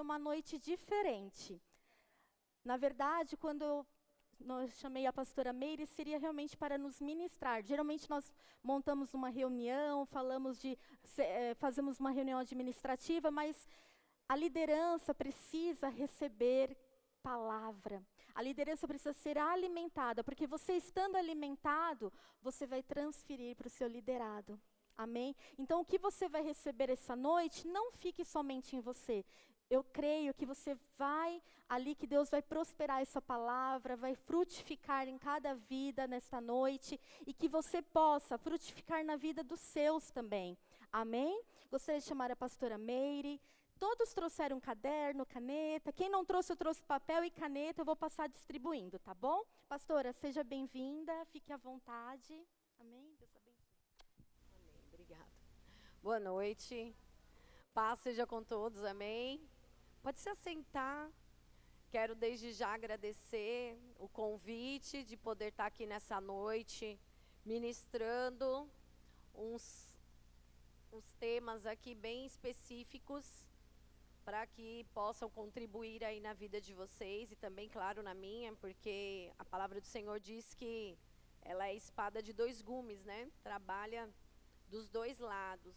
uma noite diferente. Na verdade, quando eu chamei a pastora Meire, seria realmente para nos ministrar. Geralmente nós montamos uma reunião, fazemos uma reunião administrativa, mas a liderança precisa receber palavra. A liderança precisa ser alimentada, porque você estando alimentado, você vai transferir para o seu liderado. Amém? Então, o que você vai receber essa noite, não fique somente em você. Eu creio que você vai ali, que Deus vai prosperar essa palavra, vai frutificar em cada vida nesta noite, e que você possa frutificar na vida dos seus também. Amém? Gostaria de chamar a pastora Meire. Todos trouxeram caderno, caneta. Quem não trouxe, eu trouxe papel e caneta. Eu vou passar distribuindo, tá bom? Pastora, seja bem-vinda. Fique à vontade. Amém? Deus abençoe. Amém. Obrigada. Boa noite. Paz seja com todos. Amém. Pode se assentar. Quero desde já agradecer o convite de poder estar aqui nessa noite, ministrando uns temas aqui bem específicos, para que possam contribuir aí na vida de vocês e também, claro, na minha, porque a palavra do Senhor diz que ela é espada de dois gumes, né? Trabalha dos dois lados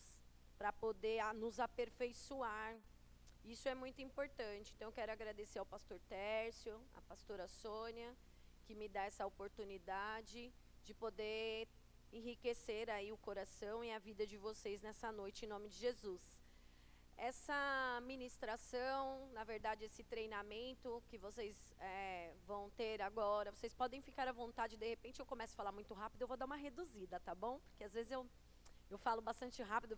para poder nos aperfeiçoar. Isso é muito importante. Então, eu quero agradecer ao pastor Tércio, à pastora Sônia, que me dá essa oportunidade de poder enriquecer aí o coração e a vida de vocês nessa noite, em nome de Jesus. Essa ministração, na verdade, esse treinamento que vocês vão ter agora, vocês podem ficar à vontade. De repente eu começo a falar muito rápido, eu vou dar uma reduzida, tá bom? Porque às vezes eu falo bastante rápido,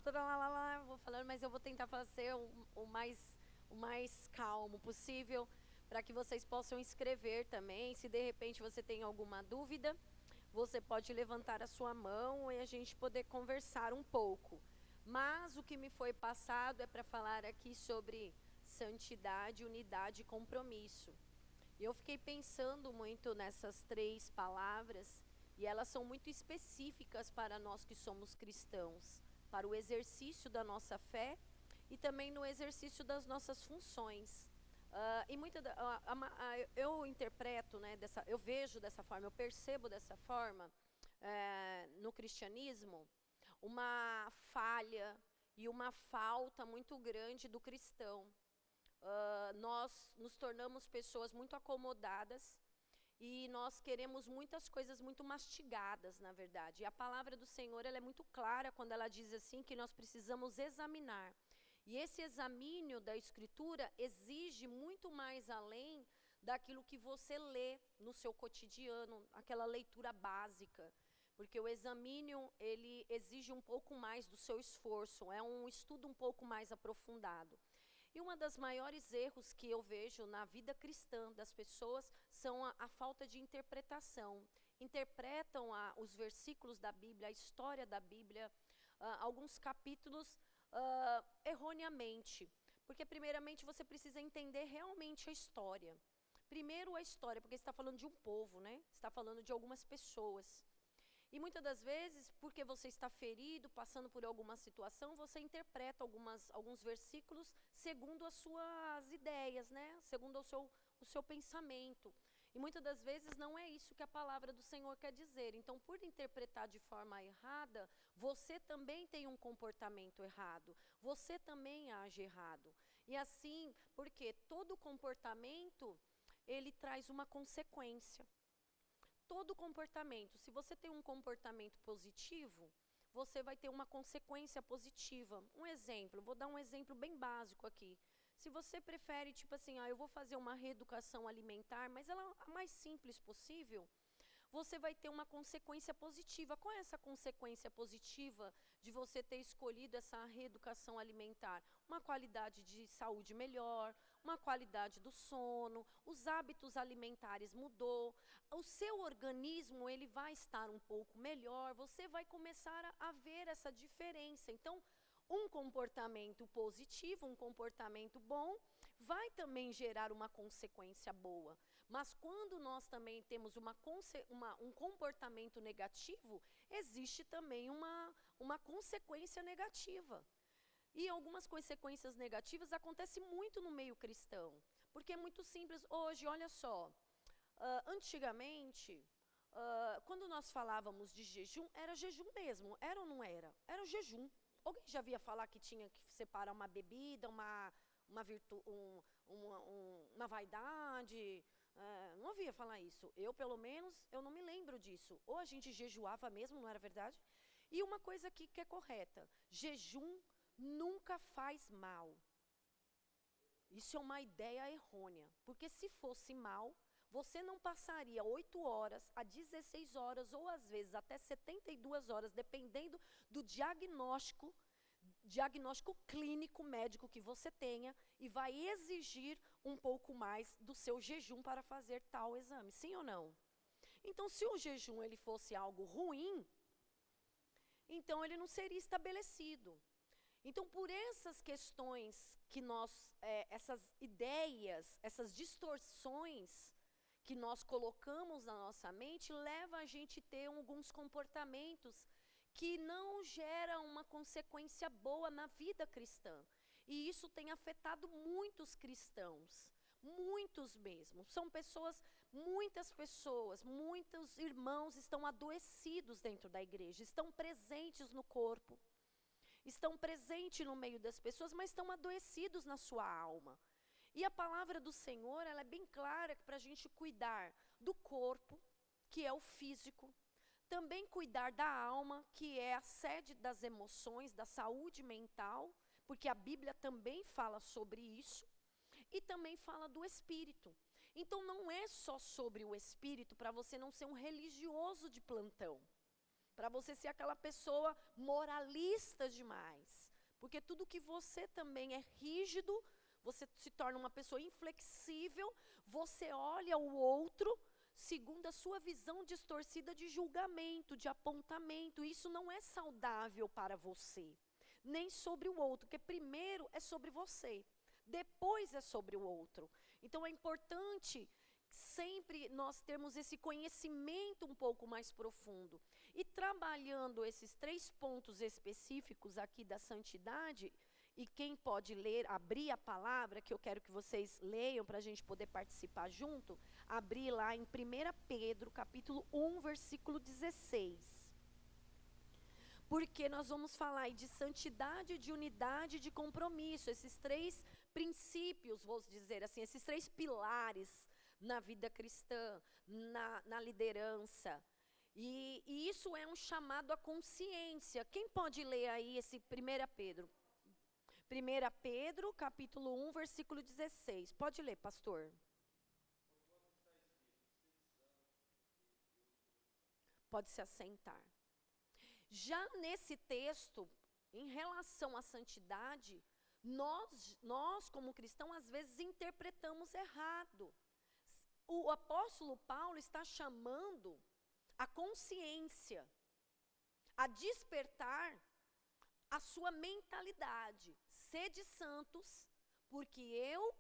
vou falando, mas eu vou tentar fazer o mais calmo possível, para que vocês possam escrever também. Se de repente você tem alguma dúvida, você pode levantar a sua mão e a gente poder conversar um pouco. Mas o que me foi passado é para falar aqui sobre santidade, unidade e compromisso. E eu fiquei pensando muito nessas três palavras, e elas são muito específicas para nós que somos cristãos, para o exercício da nossa fé e também no exercício das nossas funções. Eu interpreto, né, eu vejo dessa forma, eu percebo dessa forma, no cristianismo, uma falha e uma falta muito grande do cristão. Nós nos tornamos pessoas muito acomodadas e nós queremos muitas coisas muito mastigadas, na verdade. E a palavra do Senhor, ela é muito clara quando ela diz assim que nós precisamos examinar. E esse examínio da Escritura exige muito mais além daquilo que você lê no seu cotidiano, aquela leitura básica. Porque o examínio, ele exige um pouco mais do seu esforço, é um estudo um pouco mais aprofundado. E uma das maiores erros que eu vejo na vida cristã das pessoas são a falta de interpretação. Interpretam os versículos da Bíblia, a história da Bíblia, alguns capítulos erroneamente. Porque primeiramente você precisa entender realmente a história. Primeiro a história, porque você está falando de um povo, né? Você está falando de algumas pessoas. E muitas das vezes, porque você está ferido, passando por alguma situação, você interpreta alguns versículos segundo as suas ideias, né? Segundo o seu pensamento. E muitas das vezes não é isso que a palavra do Senhor quer dizer. Então, por interpretar de forma errada, você também tem um comportamento errado. Você também age errado. E assim, porque todo comportamento, ele traz uma consequência. Todo comportamento, se você tem um comportamento positivo, você vai ter uma consequência positiva. Um exemplo, vou dar um exemplo bem básico aqui. Se você prefere, tipo assim, eu vou fazer uma reeducação alimentar, mas ela é a mais simples possível, você vai ter uma consequência positiva. Qual é essa consequência positiva de você ter escolhido essa reeducação alimentar? Uma qualidade de saúde melhor, uma qualidade do sono, os hábitos alimentares mudou, o seu organismo ele vai estar um pouco melhor, você vai começar a ver essa diferença. Então, um comportamento positivo, um comportamento bom, vai também gerar uma consequência boa. Mas quando nós também temos um comportamento negativo, existe também uma consequência negativa. E algumas consequências negativas acontecem muito no meio cristão. Porque é muito simples. Hoje, olha só, antigamente, quando nós falávamos de jejum, era jejum mesmo. Era ou não era? Era o jejum. Alguém já via falar que tinha que separar uma bebida, uma vaidade? Não ouvia falar isso. Eu, pelo menos, eu não me lembro disso. Ou a gente jejuava mesmo, não era verdade? E uma coisa aqui que é correta. Jejum nunca faz mal. Isso é uma ideia errônea. Porque se fosse mal, você não passaria 8 horas a 16 horas, ou às vezes até 72 horas, dependendo do diagnóstico clínico médico que você tenha, e vai exigir um pouco mais do seu jejum para fazer tal exame, sim ou não? Então, se o jejum ele fosse algo ruim, então ele não seria estabelecido. Então, por essas questões que essas ideias, essas distorções que nós colocamos na nossa mente, leva a gente a ter alguns comportamentos que não geram uma consequência boa na vida cristã. E isso tem afetado muitos cristãos, muitos mesmo. São muitas pessoas, muitos irmãos estão adoecidos dentro da igreja, estão presentes no corpo, estão presentes no meio das pessoas, mas estão adoecidos na sua alma. E a palavra do Senhor, ela é bem clara para a gente cuidar do corpo, que é o físico, também cuidar da alma, que é a sede das emoções, da saúde mental, porque a Bíblia também fala sobre isso, e também fala do espírito. Então não é só sobre o espírito para você não ser um religioso de plantão, para você ser aquela pessoa moralista demais, porque tudo que você também é rígido, você se torna uma pessoa inflexível, você olha o outro segundo a sua visão distorcida de julgamento, de apontamento. Isso não é saudável para você, nem sobre o outro, porque primeiro é sobre você, depois é sobre o outro. Então é importante sempre nós termos esse conhecimento um pouco mais profundo. E trabalhando esses 3 pontos específicos aqui da santidade, e quem pode ler, abrir a palavra, que eu quero que vocês leiam para a gente poder participar junto, abrir lá em 1 Pedro, capítulo 1, versículo 16. Porque nós vamos falar aí de santidade, de unidade e de compromisso, esses 3 princípios, vou dizer assim, esses 3 pilares na vida cristã, na liderança. E isso é um chamado à consciência. Quem pode ler aí esse 1 Pedro? 1 Pedro, capítulo 1, versículo 16. Pode ler, pastor. Pode se assentar. Já nesse texto, em relação à santidade, nós como cristãos, às vezes interpretamos errado. O apóstolo Paulo está chamando a consciência, a despertar a sua mentalidade. Sede santos, porque eu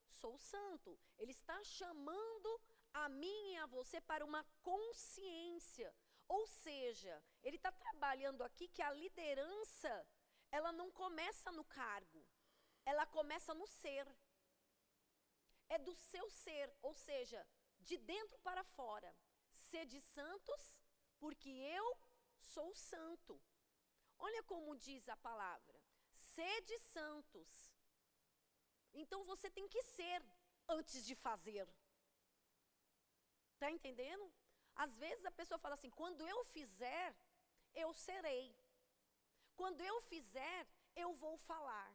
sou santo. Ele está chamando a mim e a você para uma consciência. Ou seja, ele está trabalhando aqui que a liderança, ela não começa no cargo, ela começa no ser. É do seu ser, ou seja, de dentro para fora. Sede santos, porque eu sou santo. Olha como diz a palavra. Sede santos. Então você tem que ser antes de fazer. Está entendendo? Às vezes a pessoa fala assim, quando eu fizer, eu serei. Quando eu fizer, eu vou falar.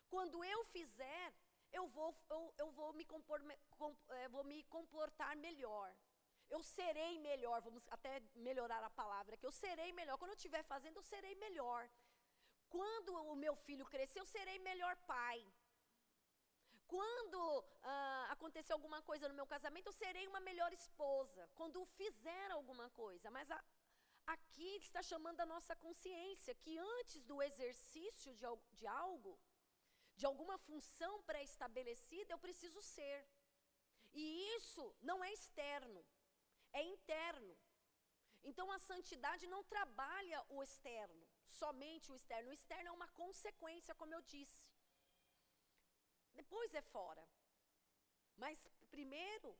Quando eu fizer, eu vou me comportar melhor. Eu serei melhor, vamos até melhorar a palavra, que eu serei melhor. Quando eu estiver fazendo, eu serei melhor. Quando o meu filho crescer, eu serei melhor pai. Quando acontecer alguma coisa no meu casamento, eu serei uma melhor esposa. Quando fizer alguma coisa. Mas aqui está chamando a nossa consciência, que antes do exercício de algo, de alguma função pré-estabelecida, eu preciso ser. E isso não é externo, é interno. Então a santidade não trabalha o externo, somente o externo. O externo é uma consequência, como eu disse. Depois é fora. Mas primeiro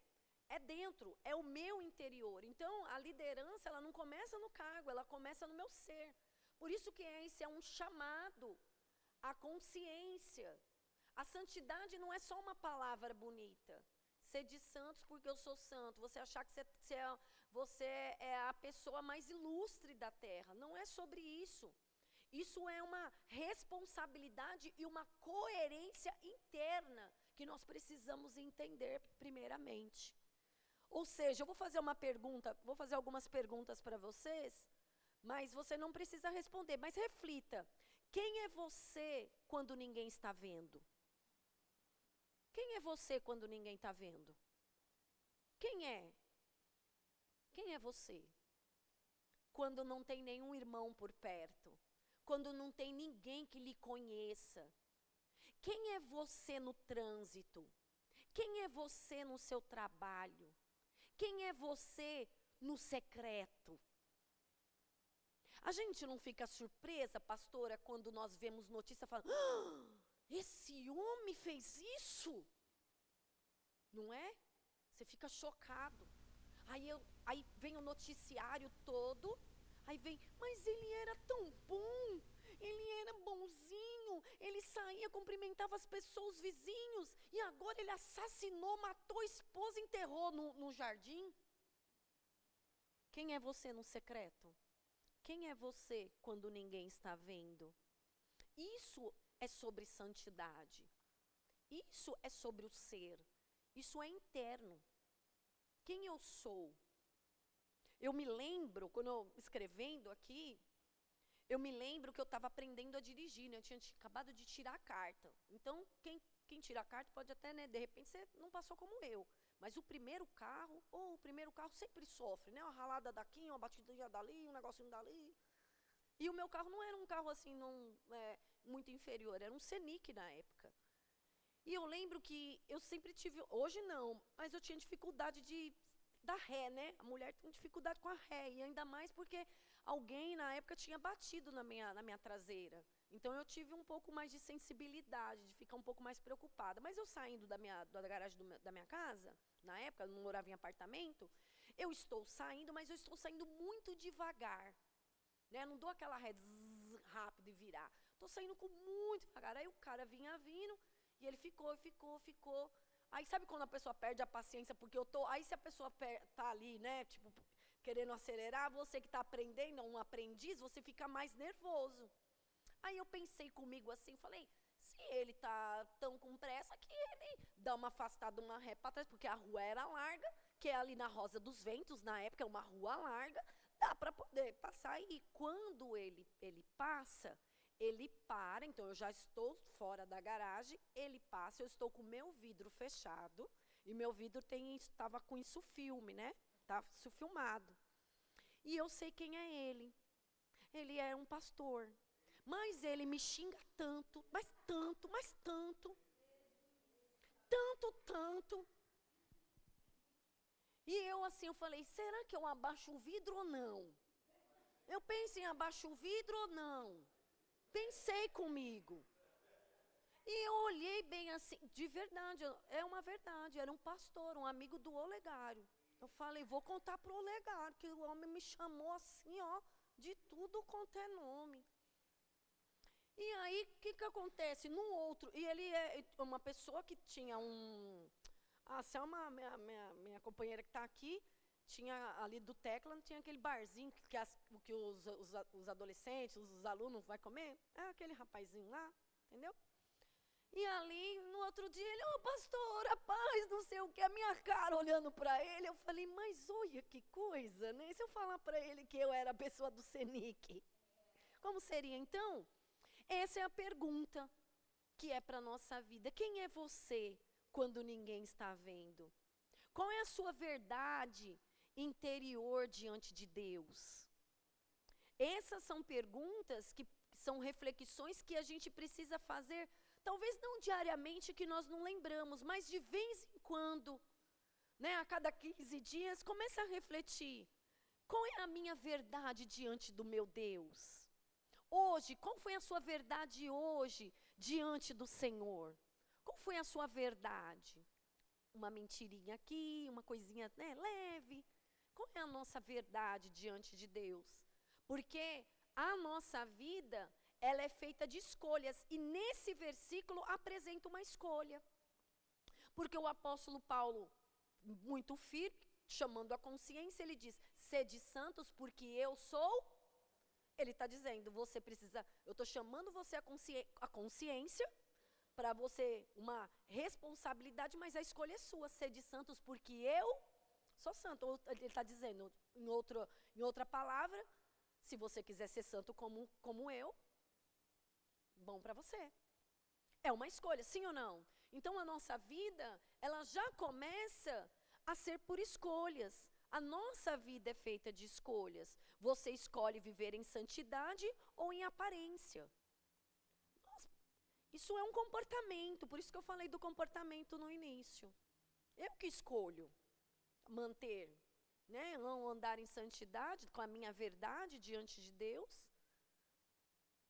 é dentro, é o meu interior. Então, a liderança, ela não começa no cargo, ela começa no meu ser. Por isso que esse é um chamado à consciência. A santidade não é só uma palavra bonita. Sede santos porque eu sou santo. Você achar que você é a pessoa mais ilustre da terra. Não é sobre isso. Isso é uma responsabilidade e uma coerência interna que nós precisamos entender primeiramente. Ou seja, eu vou fazer algumas perguntas para vocês, mas você não precisa responder, mas reflita. Quem é você quando ninguém está vendo? Quem é você quando ninguém está vendo? Quem é? Quem é você? Quando não tem nenhum irmão por perto. Quando não tem ninguém que lhe conheça. Quem é você no trânsito? Quem é você no seu trabalho? Quem é você no secreto? A gente não fica surpresa, pastora, quando nós vemos notícia falando, esse homem fez isso? Não é? Você fica chocado. Aí vem o noticiário todo, aí vem, mas ele era tão bom, ele era bonzinho, ele saía, cumprimentava as pessoas, os vizinhos, e agora ele assassinou, matou a esposa, enterrou no jardim. Quem é você no secreto? Quem é você quando ninguém está vendo? Isso é sobre santidade. Isso é sobre o ser. Isso é interno. Quem eu sou? Eu me lembro, quando eu escrevendo aqui, eu me lembro que eu estava aprendendo a dirigir, né? Eu tinha acabado de tirar a carta. Então, quem tira a carta pode até, né? De repente, você não passou como eu. Mas o primeiro carro sempre sofre, né? Uma ralada daqui, uma batidinha dali, um negocinho dali. E o meu carro não era um carro assim, muito inferior, era um Scenic na época. E eu lembro que eu sempre tive, hoje não, mas eu tinha dificuldade da ré, né? A mulher tem dificuldade com a ré, e ainda mais porque alguém na época tinha batido na minha traseira. Então eu tive um pouco mais de sensibilidade, de ficar um pouco mais preocupada. Mas eu saindo da garagem da minha casa, na época, eu não morava em apartamento, eu estou saindo, mas eu estou saindo muito devagar. Né? Não dou aquela ré rápido e virar. Estou saindo com muito devagar. Aí o cara vinha vindo, e ele ficou. Aí sabe quando a pessoa perde a paciência, porque eu tô... Aí se a pessoa tá ali, né, tipo, querendo acelerar, você que está aprendendo, um aprendiz, você fica mais nervoso. Aí eu pensei comigo assim, falei, se ele tá tão com pressa, que ele dá uma afastada, uma ré para trás, porque a rua era larga, que é ali na Rosa dos Ventos, na época, é uma rua larga, dá para poder passar. E quando ele passa, ele para, então eu já estou fora da garagem, ele passa, eu estou com o meu vidro fechado, e meu vidro estava com isso filme, né? Estava isso filmado. E eu sei quem é ele. Ele é um pastor. Mas ele me xinga tanto, mas tanto, mas tanto. Tanto. E eu assim, eu falei, será que eu abaixo o vidro ou não? Eu penso em abaixo o vidro ou não? Pensei comigo. E eu olhei bem assim, de verdade, é uma verdade, era um pastor, um amigo do Olegário. Eu falei, vou contar para o Olegário, que o homem me chamou assim, ó, de tudo quanto é nome. E aí, o que acontece? No outro, e ele é uma pessoa que tinha a Selma, minha companheira que está aqui, tinha ali do Tecla, tinha aquele barzinho que os adolescentes, os alunos vão comer. É aquele rapazinho lá, entendeu? E ali, no outro dia, ele, pastora, paz, não sei o que, a minha cara olhando para ele, eu falei, mas olha que coisa, né? E se eu falar para ele que eu era a pessoa do Scenic, como seria então? Essa é a pergunta que é para a nossa vida. Quem é você quando ninguém está vendo? Qual é a sua verdade interior diante de Deus? Essas são perguntas que são reflexões que a gente precisa fazer, talvez não diariamente, que nós não lembramos, mas de vez em quando, né, a cada 15 dias, começa a refletir. Qual é a minha verdade diante do meu Deus? Hoje, qual foi a sua verdade hoje diante do Senhor? Qual foi a sua verdade? Uma mentirinha aqui, uma coisinha, né, leve. Qual é a nossa verdade diante de Deus? Porque a nossa vida, ela é feita de escolhas. E nesse versículo apresenta uma escolha. Porque o apóstolo Paulo, muito firme, chamando a consciência, ele diz, sede santos porque eu sou. Ele está dizendo, você precisa, eu estou chamando você a consciência, para você, uma responsabilidade, mas a escolha é sua, sede santos porque eu sou santo. Ou ele está dizendo, em outra palavra, se você quiser ser santo como eu, bom para você. É uma escolha, sim ou não? Então, a nossa vida, ela já começa a ser por escolhas. A nossa vida é feita de escolhas. Você escolhe viver em santidade ou em aparência. Nossa, isso é um comportamento, por isso que eu falei do comportamento no início. Eu que escolho manter, né, não andar em santidade, com a minha verdade diante de Deus.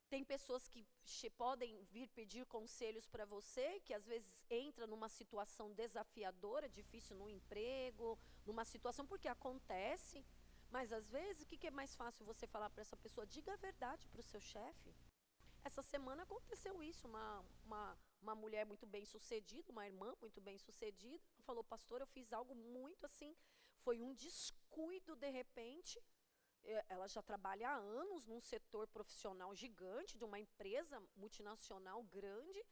Tem pessoas que podem vir pedir conselhos para você, que às vezes entra numa situação desafiadora, difícil no emprego, numa situação, porque acontece, mas às vezes o que é mais fácil você falar para essa pessoa? Diga a verdade para o seu chefe. Essa semana aconteceu isso, uma mulher muito bem sucedida, uma irmã muito bem sucedida, falou, pastor, eu fiz algo muito assim, foi um descuido de repente. Ela já trabalha há anos num setor profissional gigante, de uma empresa multinacional grande,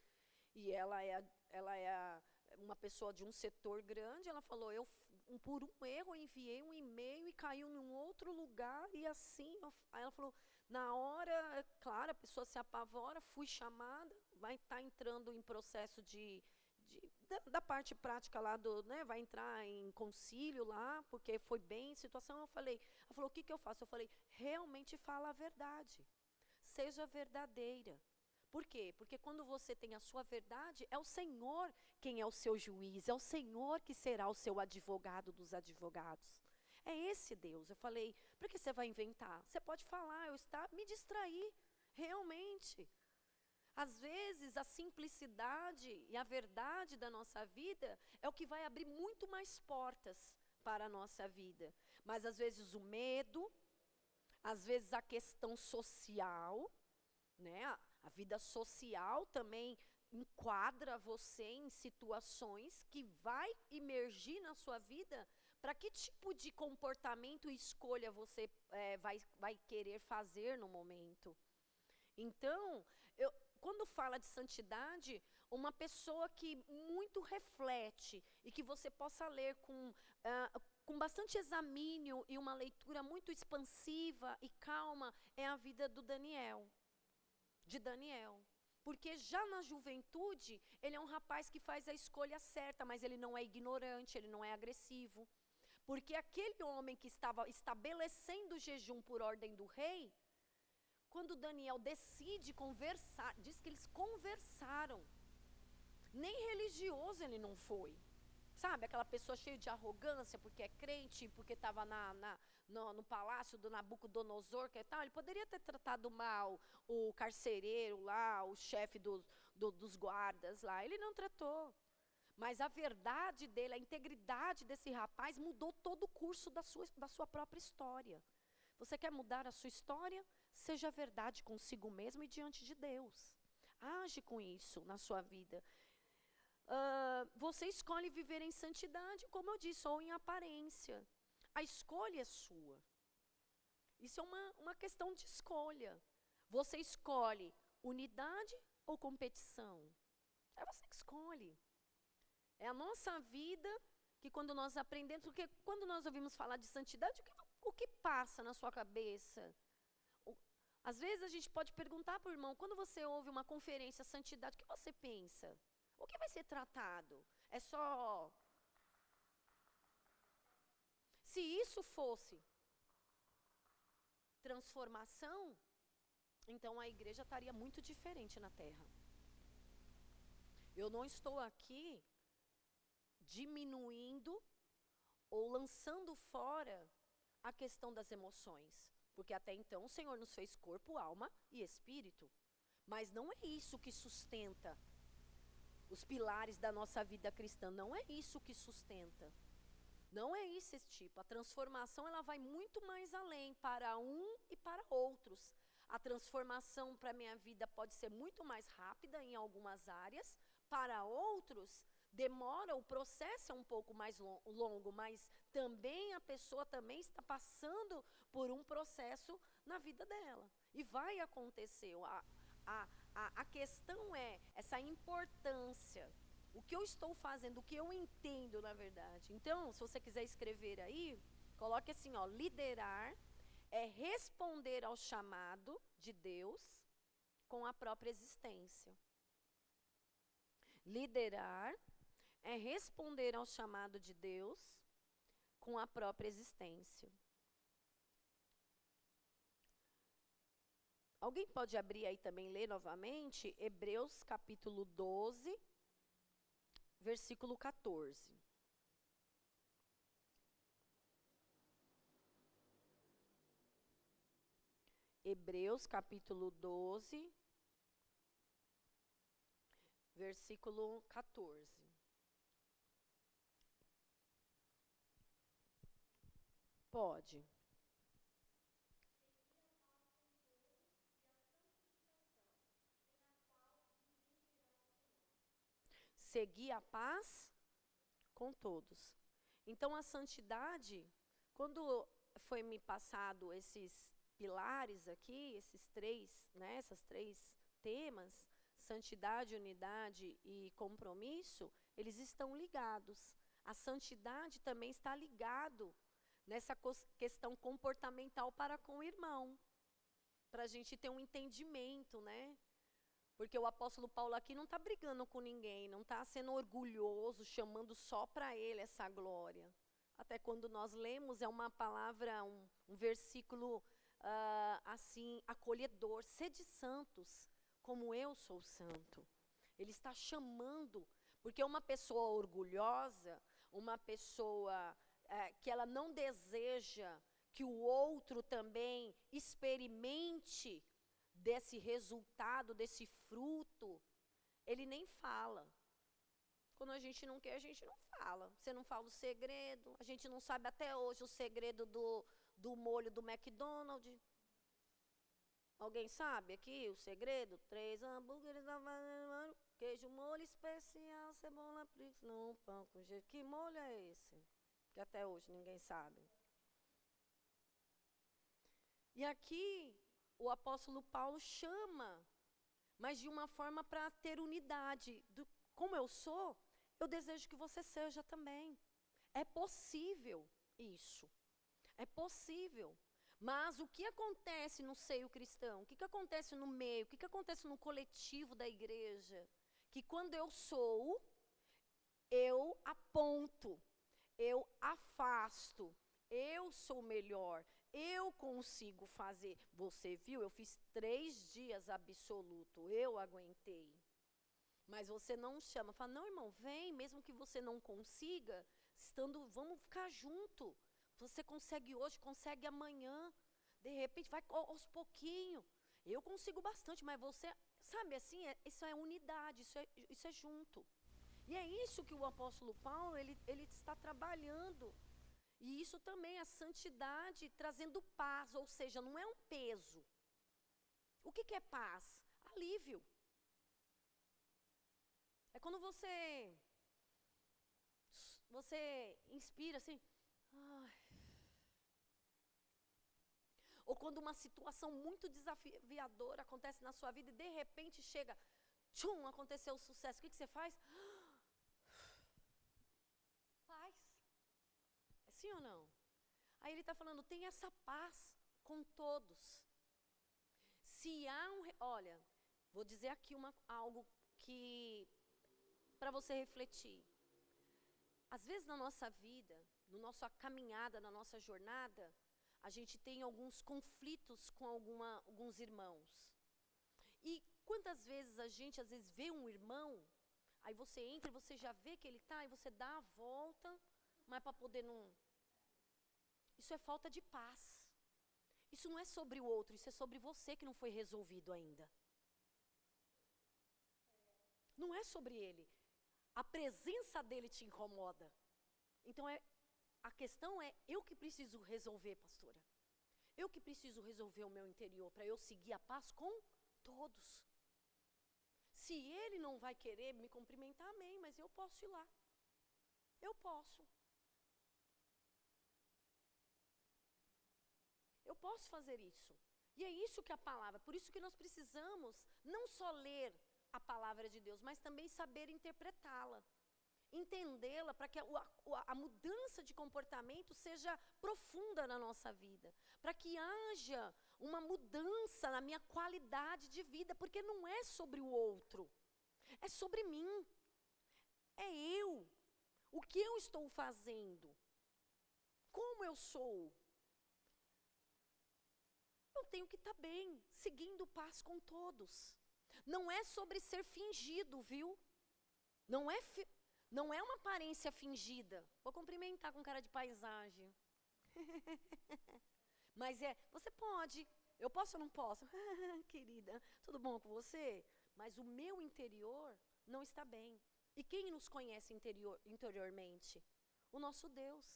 e ela é uma pessoa de um setor grande. Ela falou, por um erro, eu enviei um e-mail e caiu num outro lugar, e assim, aí ela falou, na hora, claro, a pessoa se apavora, fui chamada, vai estar entrando em processo da parte prática lá, né, vai entrar em concílio lá, porque foi bem situação. Ela falou, o que eu faço? Eu falei, realmente fala a verdade, seja verdadeira. Por quê? Porque quando você tem a sua verdade, é o Senhor quem é o seu juiz, é o Senhor que será o seu advogado dos advogados. É esse Deus. Eu falei, por que você vai inventar? Você pode falar, me distrair, realmente. Às vezes, a simplicidade e a verdade da nossa vida é o que vai abrir muito mais portas para a nossa vida. Mas, às vezes, o medo, às vezes, a questão social, né? A vida social também enquadra você em situações que vai emergir na sua vida para que tipo de comportamento e escolha você vai querer fazer no momento. Então, quando fala de santidade, uma pessoa que muito reflete e que você possa ler com bastante examínio e uma leitura muito expansiva e calma, é a vida de Daniel. Porque já na juventude, ele é um rapaz que faz a escolha certa, mas ele não é ignorante, ele não é agressivo. Porque aquele homem que estava estabelecendo o jejum por ordem do rei, quando Daniel decide conversar, diz que eles conversaram. Nem religioso ele não foi. Sabe, aquela pessoa cheia de arrogância, porque é crente, porque estava no palácio do Nabucodonosor, que tal. Ele poderia ter tratado mal o carcereiro lá, o chefe dos guardas lá. Ele não tratou. Mas a verdade dele, a integridade desse rapaz mudou todo o curso da sua própria história. Você quer mudar a sua história? Seja verdade consigo mesmo e diante de Deus. Age com isso na sua vida. Você escolhe viver em santidade, como eu disse, ou em aparência. A escolha é sua. Isso é uma questão de escolha. Você escolhe unidade ou competição? É você que escolhe. É a nossa vida que quando nós aprendemos, porque quando nós ouvimos falar de santidade, o que passa na sua cabeça? Às vezes a gente pode perguntar para o irmão, quando você ouve uma conferência santidade, o que você pensa? O que vai ser tratado? É só... Se isso fosse transformação, então a igreja estaria muito diferente na terra. Eu não estou aqui diminuindo ou lançando fora a questão das emoções. Porque até então o Senhor nos fez corpo, alma e espírito. Mas não é isso que sustenta os pilares da nossa vida cristã. Não é isso que sustenta. Não é isso esse tipo. A transformação ela vai muito mais além para um e para outros. A transformação para a minha vida pode ser muito mais rápida em algumas áreas. Para outros, demora, o processo é um pouco mais longo, mas também a pessoa também está passando por um processo na vida dela. E vai acontecer. A questão é essa importância. O que eu estou fazendo, o que eu entendo, na verdade. Então, se você quiser escrever aí, coloque assim, ó, liderar é responder ao chamado de Deus com a própria existência. Liderar é responder ao chamado de Deus com a própria existência. Alguém pode abrir aí também, ler novamente, Hebreus capítulo 12, versículo 14. Hebreus capítulo 12, versículo 14. Pode. Seguir a paz com todos. Então, a santidade, quando foi me passado esses pilares aqui, esses três, né, essas três temas, santidade, unidade e compromisso, eles estão ligados. A santidade também está ligado nessa questão comportamental para com o irmão, para a gente ter um entendimento, né? Porque o apóstolo Paulo aqui não está brigando com ninguém, não está sendo orgulhoso, chamando só para ele essa glória. Até quando nós lemos, é uma palavra, um versículo assim, acolhedor. Sede santos, como eu sou santo. Ele está chamando, porque uma pessoa orgulhosa, uma pessoa que ela não deseja que o outro também experimente desse resultado, desse fruto, ele nem fala. Quando a gente não quer, a gente não fala. Você não fala o segredo, a gente não sabe até hoje o segredo do molho do McDonald's. Alguém sabe aqui o segredo? 3 hambúrgueres, queijo, molho especial, cebola, pix, não, pão com jeito. Que molho é esse? Que até hoje ninguém sabe. E aqui o apóstolo Paulo chama, mas de uma forma para ter unidade. Como eu sou, eu desejo que você seja também. É possível isso. É possível. Mas o que acontece no seio cristão? O que acontece no meio? O que acontece no coletivo da igreja? Que quando eu sou, eu aponto, eu afasto, eu sou melhor, eu consigo fazer. Você viu, eu fiz 3 dias absoluto, eu aguentei. Mas você não chama, fala, não, irmão, vem, mesmo que você não consiga, vamos ficar junto. Você consegue hoje, consegue amanhã. De repente, vai aos pouquinhos. Eu consigo bastante, mas você, sabe assim, isso é unidade, isso é junto. E é isso que o apóstolo Paulo, ele está trabalhando. E isso também, a santidade, trazendo paz, ou seja, não é um peso. O que é paz? Alívio. É quando você inspira assim, ai. Ou quando uma situação muito desafiadora acontece na sua vida e de repente chega, tchum, aconteceu o sucesso. O que você faz? Paz. É sim ou não? Aí ele está falando, tem essa paz com todos. Se há olha, vou dizer aqui algo que para você refletir. Às vezes na nossa vida, na nossa caminhada, na nossa jornada, a gente tem alguns conflitos com alguns irmãos. E quantas vezes a gente, às vezes, vê um irmão, aí você entra e você já vê que ele está, e você dá a volta, mas para poder não... Isso é falta de paz. Isso não é sobre o outro, isso é sobre você que não foi resolvido ainda. Não é sobre ele. A presença dele te incomoda. Então, a questão é, eu que preciso resolver, pastora. Eu que preciso resolver o meu interior para eu seguir a paz com todos. Se ele não vai querer me cumprimentar, amém, mas eu posso ir lá. Eu posso. Eu posso fazer isso. E é isso que a palavra, por isso que nós precisamos não só ler a palavra de Deus, mas também saber interpretá-la. Entendê-la para que a mudança de comportamento seja profunda na nossa vida. Para que haja uma mudança na minha qualidade de vida, porque não é sobre o outro. É sobre mim. É eu. O que eu estou fazendo? Como eu sou? Eu tenho que estar bem, seguindo paz com todos. Não é sobre ser fingido, viu? Não é uma aparência fingida. Vou cumprimentar com cara de paisagem. Mas você pode. Eu posso ou não posso? Querida, tudo bom com você? Mas o meu interior não está bem. E quem nos conhece interiormente? O nosso Deus.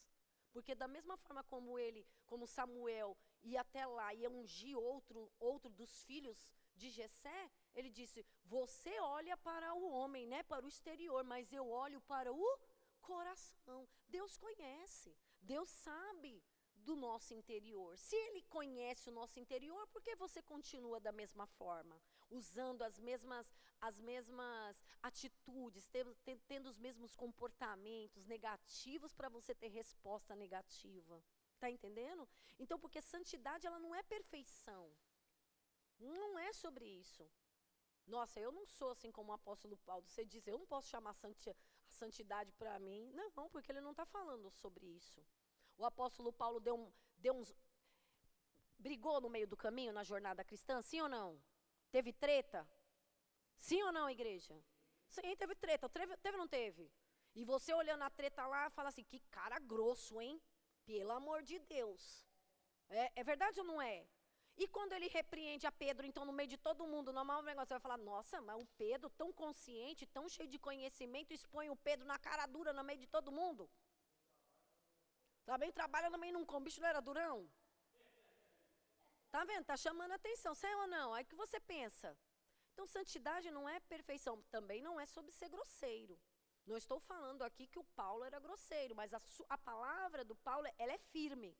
Porque da mesma forma como Samuel ia até lá e ia ungir outro dos filhos de Jessé, ele disse, você olha para o homem, né, para o exterior, mas eu olho para o coração. Deus conhece, Deus sabe do nosso interior. Se ele conhece o nosso interior, por que você continua da mesma forma? Usando as mesmas atitudes, tendo os mesmos comportamentos negativos para você ter resposta negativa. Está entendendo? Então, porque santidade, ela não é perfeição. Não é sobre isso. Nossa, eu não sou assim como o apóstolo Paulo. Você diz, eu não posso chamar a santidade para mim. Não, porque ele não está falando sobre isso. O apóstolo Paulo brigou no meio do caminho na jornada cristã, sim ou não? Teve treta? Sim ou não, igreja? Sim, teve treta. Teve ou não teve? E você olhando a treta lá, fala assim, que cara grosso, hein? Pelo amor de Deus. É verdade ou não é? E quando ele repreende a Pedro, então, no meio de todo mundo, normal negócio, você vai falar, nossa, mas o Pedro, tão consciente, tão cheio de conhecimento, expõe o Pedro na cara dura no meio de todo mundo? Também trabalha no meio num com, o bicho não era durão? Tá vendo? Tá chamando a atenção, certo ou não? Aí que você pensa. Então, santidade não é perfeição, também não é sobre ser grosseiro. Não estou falando aqui que o Paulo era grosseiro, mas a palavra do Paulo, ela é firme.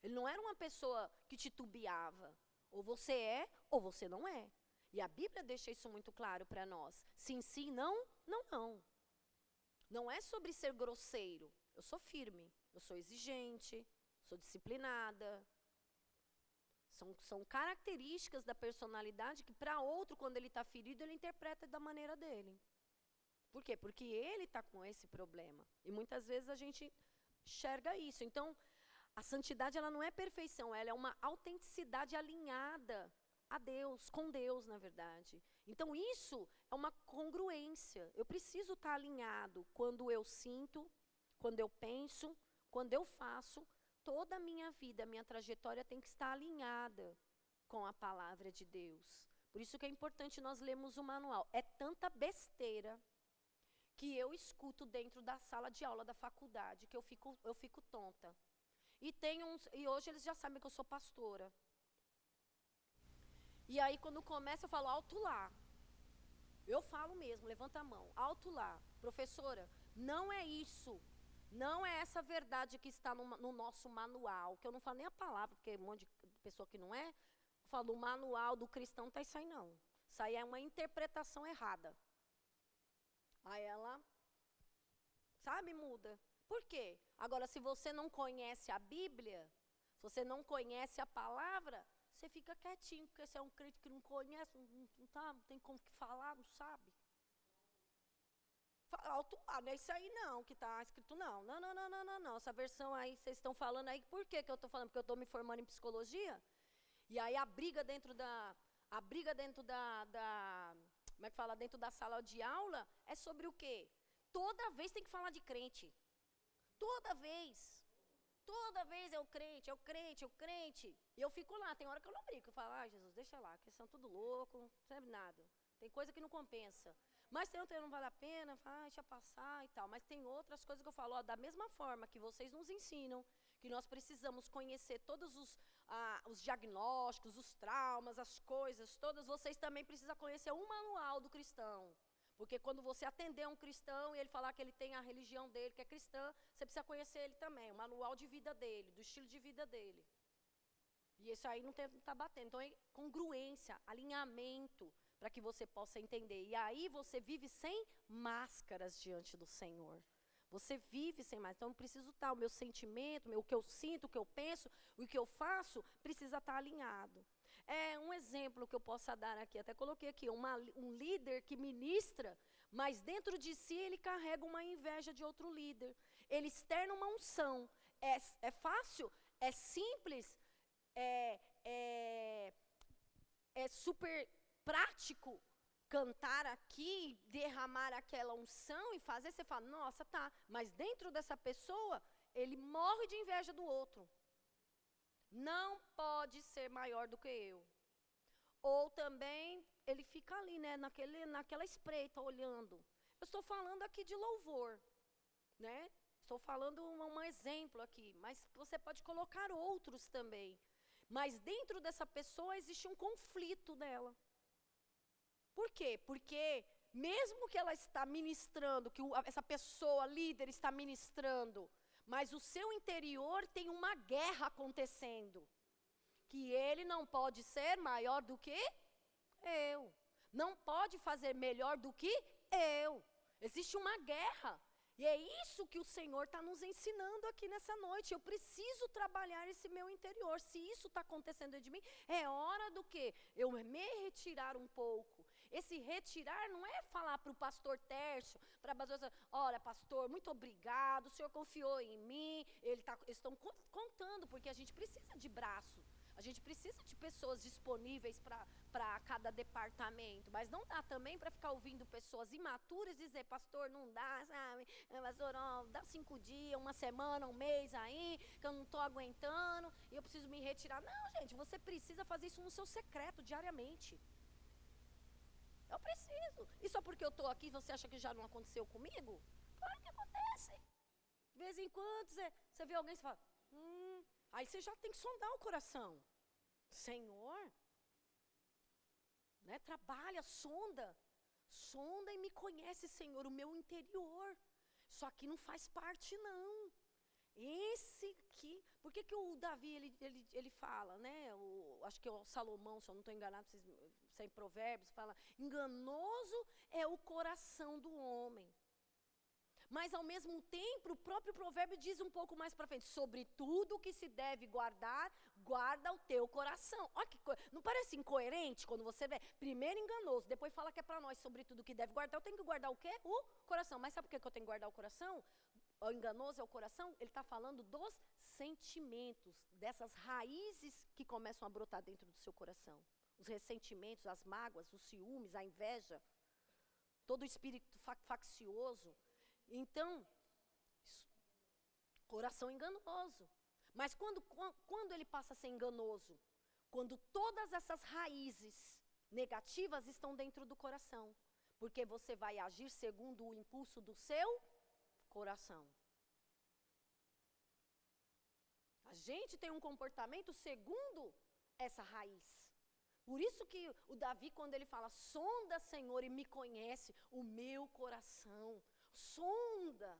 Ele não era uma pessoa que titubeava. Ou você é, ou você não é. E a Bíblia deixa isso muito claro para nós. Sim, sim, não, não, não. Não é sobre ser grosseiro. Eu sou firme, eu sou exigente, sou disciplinada. São características da personalidade que para outro, quando ele está ferido, ele interpreta da maneira dele. Por quê? Porque ele está com esse problema. E muitas vezes a gente enxerga isso. Então, a santidade, ela não é perfeição, ela é uma autenticidade alinhada a Deus, com Deus, na verdade. Então, isso é uma congruência. Eu preciso estar alinhado quando eu sinto, quando eu penso, quando eu faço. Toda a minha vida, a minha trajetória tem que estar alinhada com a palavra de Deus. Por isso que é importante nós lermos o manual. É tanta besteira que eu escuto dentro da sala de aula da faculdade, que eu fico tonta. E hoje eles já sabem que eu sou pastora. E aí quando começa eu falo, alto lá. Eu falo mesmo, levanta a mão, alto lá. Professora, não é isso. Não é essa verdade que está no nosso manual, que eu não falo nem a palavra, porque um monte de pessoa que não é, eu falo, o manual do cristão está isso aí não. Isso aí é uma interpretação errada. Aí ela, sabe, muda. Por quê? Agora, se você não conhece a Bíblia, se você não conhece a palavra, você fica quietinho, porque você é um crente que não conhece, não tem como falar, não sabe. Alto lá, não é isso aí não, que está escrito não. Não. Essa versão aí, vocês estão falando aí, por que eu estou falando? Porque eu estou me formando em psicologia. E aí a briga dentro da como é que fala? Dentro da sala de aula é sobre o quê? Toda vez tem que falar de crente. Toda vez. Toda vez é o crente, é o crente, é o crente. E eu fico lá, tem hora que eu não brinco. Eu falo, Jesus, deixa lá, que eles são tudo louco, não serve nada. Tem coisa que não compensa. Mas tem outra que não vale a pena, deixa passar e tal. Mas tem outras coisas que eu falo, da mesma forma que vocês nos ensinam, que nós precisamos conhecer todos os diagnósticos, os traumas, as coisas, todas, vocês também precisam conhecer um manual do cristão. Porque quando você atender um cristão e ele falar que ele tem a religião dele, que é cristã, você precisa conhecer ele também, o manual de vida dele, do estilo de vida dele. E isso aí não está batendo. Então, é congruência, alinhamento, para que você possa entender. E aí você vive sem máscaras diante do Senhor. Você vive sem máscaras. Então, eu preciso estar, o meu sentimento, o que eu sinto, o que eu penso, o que eu faço, precisa estar alinhado. Um exemplo que eu possa dar aqui, até coloquei aqui, um líder que ministra, mas dentro de si ele carrega uma inveja de outro líder. Ele externa uma unção. É fácil, é simples, é super prático cantar aqui, derramar aquela unção e fazer, você fala, nossa, tá, mas dentro dessa pessoa, ele morre de inveja do outro. Não pode ser maior do que eu. Ou também, ele fica ali, né, naquela espreita, olhando. Eu estou falando aqui de louvor, né? Estou falando um exemplo aqui, mas você pode colocar outros também. Mas dentro dessa pessoa existe um conflito dela. Por quê? Porque mesmo que ela está ministrando, que essa pessoa, líder, está ministrando, mas o seu interior tem uma guerra acontecendo. Que ele não pode ser maior do que eu. Não pode fazer melhor do que eu. Existe uma guerra. E é isso que o Senhor está nos ensinando aqui nessa noite. Eu preciso trabalhar esse meu interior. Se isso está acontecendo dentro de mim, é hora do quê? Eu me retirar um pouco. Esse retirar não é falar para o pastor Tércio, para a pastora, olha, pastor, muito obrigado, o senhor confiou em mim. Eles estão contando, porque a gente precisa de braço. A gente precisa de pessoas disponíveis para cada departamento, mas não dá também para ficar ouvindo pessoas imaturas e dizer, pastor, não dá, sabe? Pastor, dá 5 dias, uma semana, um mês aí, que eu não estou aguentando, e eu preciso me retirar. Não, gente, você precisa fazer isso no seu secreto, diariamente. Eu preciso. E só porque eu estou aqui, você acha que já não aconteceu comigo? Claro que acontece. De vez em quando, você vê alguém e fala, aí você já tem que sondar o coração. Senhor, né, trabalha, sonda e me conhece, Senhor, o meu interior. Isso aqui não faz parte, não. Esse aqui, por que o Davi, ele fala, né, acho que é o Salomão, se eu não estou enganado, sem Provérbios, fala, enganoso é o coração do homem. Mas, ao mesmo tempo, o próprio provérbio diz um pouco mais para frente, sobre tudo que se deve guardar, guarda o teu coração. Olha que coisa, não parece incoerente quando você vê? Primeiro enganoso, depois fala que é para nós, sobre tudo que deve guardar, eu tenho que guardar o quê? O coração. Mas sabe por que eu tenho que guardar o coração? O enganoso é o coração? Ele está falando dos sentimentos, dessas raízes que começam a brotar dentro do seu coração. Os ressentimentos, as mágoas, os ciúmes, a inveja, todo o espírito faccioso. Então, coração enganoso. Mas quando ele passa a ser enganoso? Quando todas essas raízes negativas estão dentro do coração. Porque você vai agir segundo o impulso do seu coração. A gente tem um comportamento segundo essa raiz. Por isso que o Davi, quando ele fala, sonda, Senhor, e me conhece o meu coração. Sonda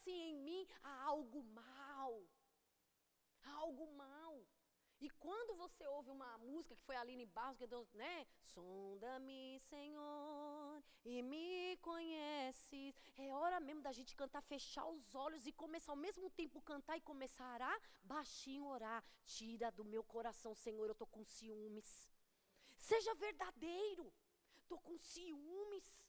se em mim há algo mal. Há algo mal. E quando você ouve uma música que foi a Aline Barros, que Deus, né? Sonda-me, Senhor, e me conheces. É hora mesmo da gente cantar, fechar os olhos e começar ao mesmo tempo cantar e começar a orar, baixinho orar. Tira do meu coração, Senhor, eu estou com ciúmes. Seja verdadeiro. Estou com ciúmes.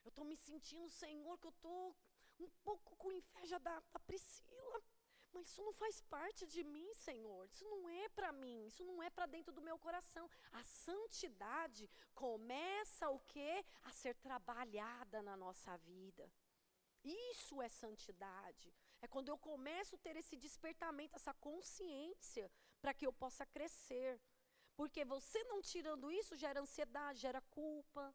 Eu estou me sentindo, Senhor, que eu estou um pouco com inveja da Priscila. Mas isso não faz parte de mim, Senhor. Isso não é para mim. Isso não é para dentro do meu coração. A santidade começa o quê? A ser trabalhada na nossa vida. Isso é santidade. É quando eu começo a ter esse despertamento, essa consciência, para que eu possa crescer. Porque você não tirando isso, gera ansiedade, gera culpa,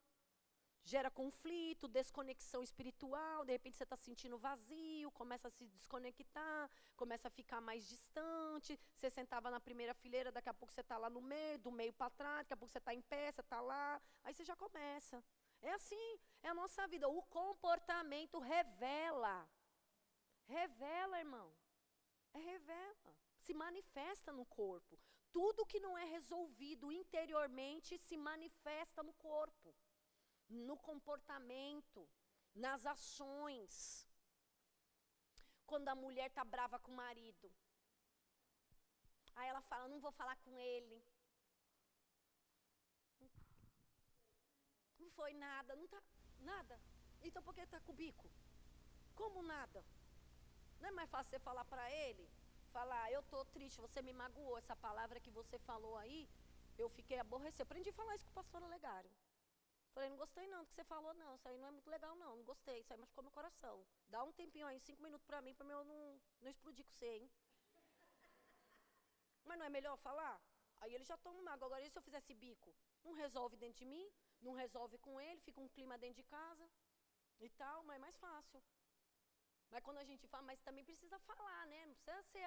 gera conflito, desconexão espiritual, de repente você está sentindo vazio, começa a se desconectar, começa a ficar mais distante, você sentava na primeira fileira, daqui a pouco você está lá no meio, do meio para trás, daqui a pouco você está em pé, você está lá, aí você já começa. É assim, é a nossa vida, o comportamento revela. Revela, irmão, revela, se manifesta no corpo. Tudo que não é resolvido interiormente se manifesta no corpo, no comportamento, nas ações. Quando a mulher está brava com o marido, aí ela fala, não vou falar com ele. Não foi nada, não tá nada. Então por que está com o bico? Como nada? Não é mais fácil você falar para ele? Falar, eu estou triste, você me magoou, essa palavra que você falou aí, eu fiquei aborrecida. Aprendi a falar isso com o pastor Olegário. Falei, não gostei não do que você falou não, isso aí não é muito legal não gostei, isso aí machucou meu coração. Dá um tempinho aí, 5 minutos para mim, para eu não explodir com você, hein? Mas não é melhor falar? Aí ele já toma mágoa. Agora, e se eu fizesse bico? Não resolve dentro de mim, não resolve com ele, fica um clima dentro de casa e tal, mas é mais fácil. Mas quando a gente fala, mas também precisa falar, né? Não precisa ser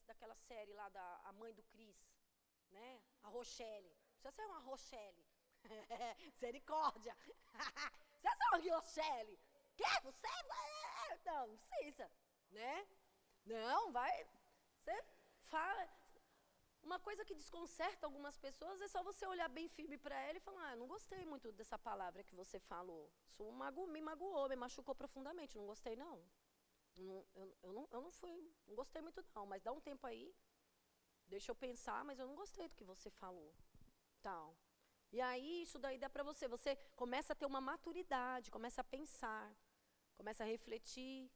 daquela série lá, a mãe do Cris, né? A Rochelle. Não precisa ser uma Rochelle. Misericórdia. Você é uma Rochelle. Quer? Você? Não, não precisa, né? Não, vai. Você fala. Uma coisa que desconcerta algumas pessoas é só você olhar bem firme para ela e falar, eu não gostei muito dessa palavra que você falou. Isso me magoou, me machucou profundamente, não gostei não. Eu não gostei muito não, mas dá um tempo aí, deixa eu pensar, mas eu não gostei do que você falou. Tal. E aí isso daí dá para você começa a ter uma maturidade, começa a pensar, começa a refletir.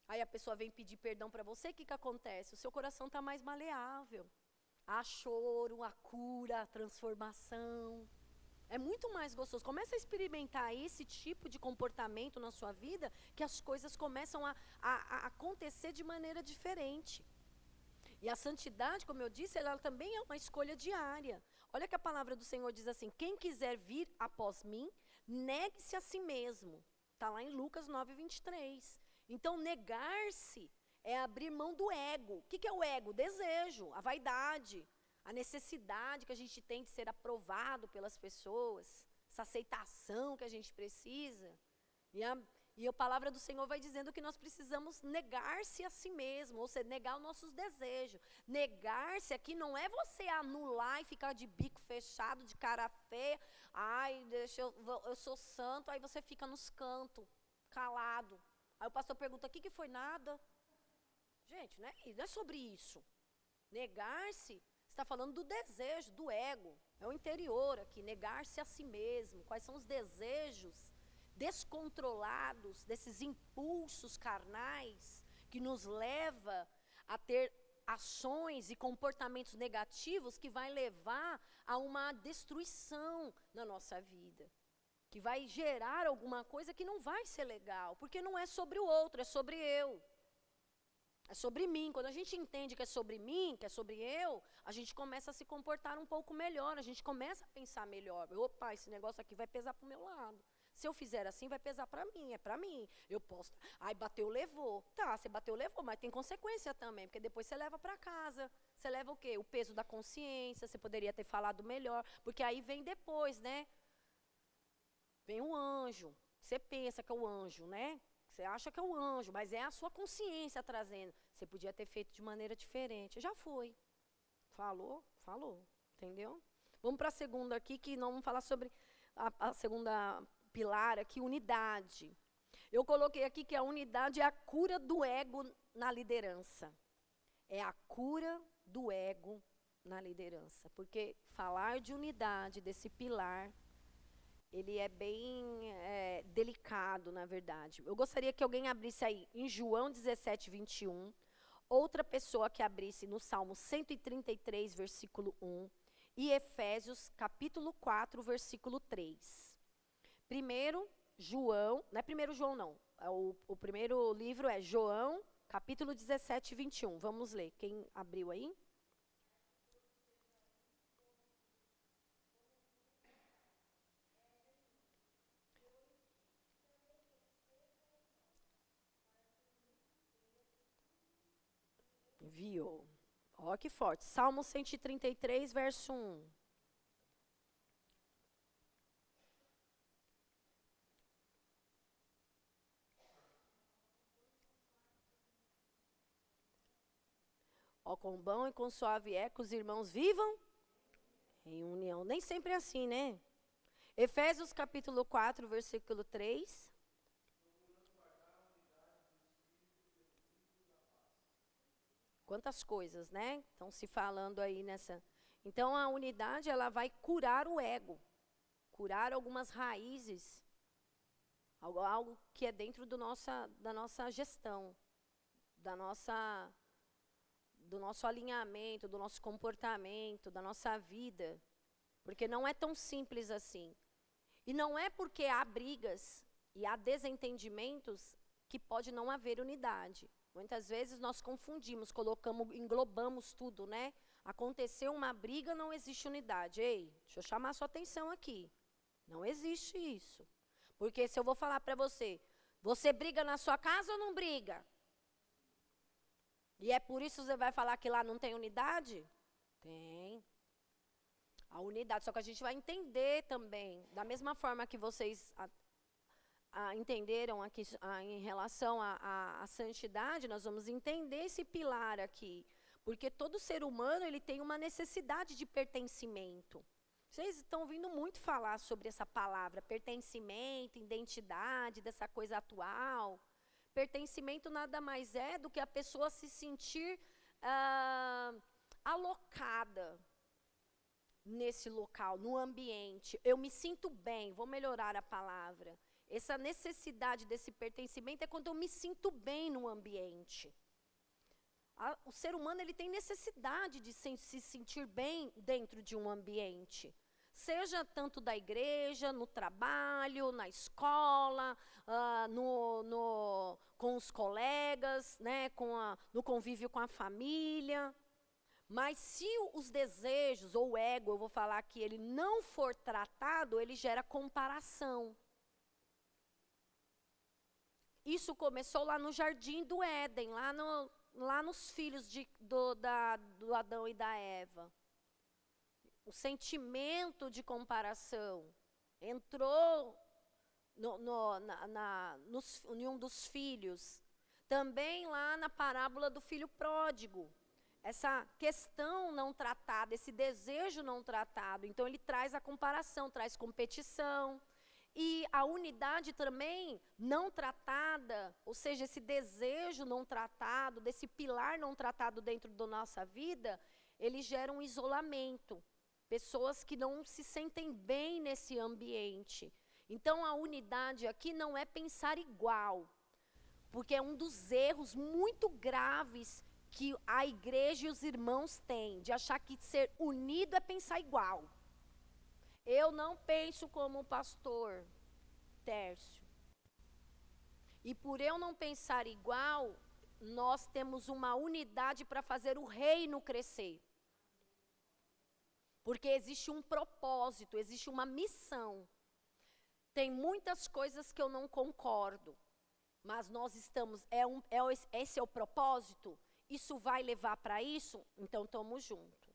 Aí a pessoa vem pedir perdão para você, o que acontece? O seu coração está mais maleável. Há choro, a cura, a transformação. É muito mais gostoso. Começa a experimentar esse tipo de comportamento na sua vida, que as coisas começam a acontecer de maneira diferente. E a santidade, como eu disse, ela também é uma escolha diária. Olha que a palavra do Senhor diz assim, quem quiser vir após mim, negue-se a si mesmo. Está lá em Lucas 9:23. Então, negar-se é abrir mão do ego. O que é o ego? O desejo, a vaidade, a necessidade que a gente tem de ser aprovado pelas pessoas, essa aceitação que a gente precisa. E a palavra do Senhor vai dizendo que nós precisamos negar-se a si mesmo, ou seja, negar os nossos desejos. Negar-se aqui não é você anular e ficar de bico fechado, de cara feia. Ai, eu sou santo, aí você fica nos cantos, calado. Aí o pastor pergunta, o que foi nada? Gente, não é sobre isso. Negar-se, está falando do desejo, do ego. É o interior aqui, negar-se a si mesmo. Quais são os desejos descontrolados, desses impulsos carnais, que nos leva a ter ações e comportamentos negativos que vai levar a uma destruição na nossa vida. Que vai gerar alguma coisa que não vai ser legal, porque não é sobre o outro, é sobre eu. É sobre mim. Quando a gente entende que é sobre mim, que é sobre eu, a gente começa a se comportar um pouco melhor, a gente começa a pensar melhor. Opa, esse negócio aqui vai pesar para o meu lado. Se eu fizer assim, vai pesar para mim, é para mim. Eu posso. Aí bateu, levou. Tá, você bateu, levou, mas tem consequência também, porque depois você leva para casa. Você leva o quê? O peso da consciência, você poderia ter falado melhor, porque aí vem depois, né? Vem o anjo. Você pensa que é o anjo, né? Você acha que é o anjo, mas é a sua consciência trazendo. Você podia ter feito de maneira diferente. Já foi. Falou, entendeu? Vamos para a segunda aqui, que nós vamos falar sobre a segunda pilar aqui, unidade. Eu coloquei aqui que a unidade é a cura do ego na liderança. É a cura do ego na liderança. Porque falar de unidade, desse pilar, ele é bem delicado, na verdade. Eu gostaria que alguém abrisse aí em João 17:21, outra pessoa que abrisse no Salmo 133, versículo 1, e Efésios, capítulo 4, versículo 3. Primeiro, João, não é 1 João não, o primeiro livro é João, capítulo 17, 21. Vamos ler, quem abriu aí? Enviou. Ó, que forte. Salmo 133, verso 1. Ó, com bom e com suave eco, os irmãos vivam em união. Nem sempre é assim, né? Efésios capítulo 4, versículo 3. Quantas coisas, né? Estão se falando aí nessa. Então, a unidade, ela vai curar o ego. Curar algumas raízes. Algo que é dentro da nossa gestão. Do nosso alinhamento, do nosso comportamento, da nossa vida. Porque não é tão simples assim. E não é porque há brigas e há desentendimentos que pode não haver unidade. Muitas vezes nós confundimos, englobamos tudo, né? Aconteceu uma briga, não existe unidade. Ei, deixa eu chamar a sua atenção aqui. Não existe isso. Porque se eu vou falar para você, você briga na sua casa ou não briga? E é por isso que você vai falar que lá não tem unidade? Tem. A unidade, só que a gente vai entender também, da mesma forma que vocês entenderam aqui em relação à santidade, nós vamos entender esse pilar aqui. Porque todo ser humano, ele tem uma necessidade de pertencimento. Vocês estão ouvindo muito falar sobre essa palavra, pertencimento, identidade, dessa coisa atual. Pertencimento nada mais é do que a pessoa se sentir alocada nesse local, no ambiente. Eu me sinto bem, vou melhorar a palavra. Essa necessidade desse pertencimento é quando eu me sinto bem no ambiente. O ser humano, ele tem necessidade de se sentir bem dentro de um ambiente. Seja tanto da igreja, no trabalho, na escola, com os colegas, né, no convívio com a família. Mas se os desejos, ou o ego, eu vou falar que ele não for tratado, ele gera comparação. Isso começou lá no Jardim do Éden, lá nos filhos do Adão e da Eva. O sentimento de comparação entrou em um dos filhos. Também lá na parábola do filho pródigo. Essa questão não tratada, esse desejo não tratado. Então, ele traz a comparação, traz competição. E a unidade também não tratada, ou seja, esse desejo não tratado, desse pilar não tratado dentro da nossa vida, ele gera um isolamento. Pessoas que não se sentem bem nesse ambiente. Então, a unidade aqui não é pensar igual, porque é um dos erros muito graves que a igreja e os irmãos têm, de achar que ser unido é pensar igual. Eu não penso como o pastor Tércio. E por eu não pensar igual, nós temos uma unidade para fazer o reino crescer. Porque existe um propósito, existe uma missão. Tem muitas coisas que eu não concordo, mas nós estamos, esse é o propósito? Isso vai levar para isso? Então estamos juntos.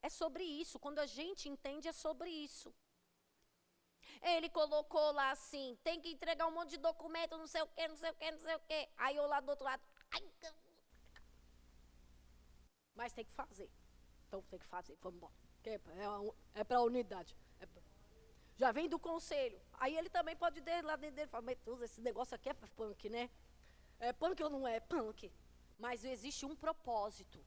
É sobre isso, quando a gente entende é sobre isso. Ele colocou lá assim, tem que entregar um monte de documento, não sei o quê, não sei o quê, não sei o quê. Aí eu lá do outro lado, mas tem que fazer. Então tem que fazer, vamos embora. É para a unidade. Já vem do conselho. Aí ele também pode ir lá dentro dele e falar, esse negócio aqui é punk, né? É punk ou não é? Punk. Mas existe um propósito.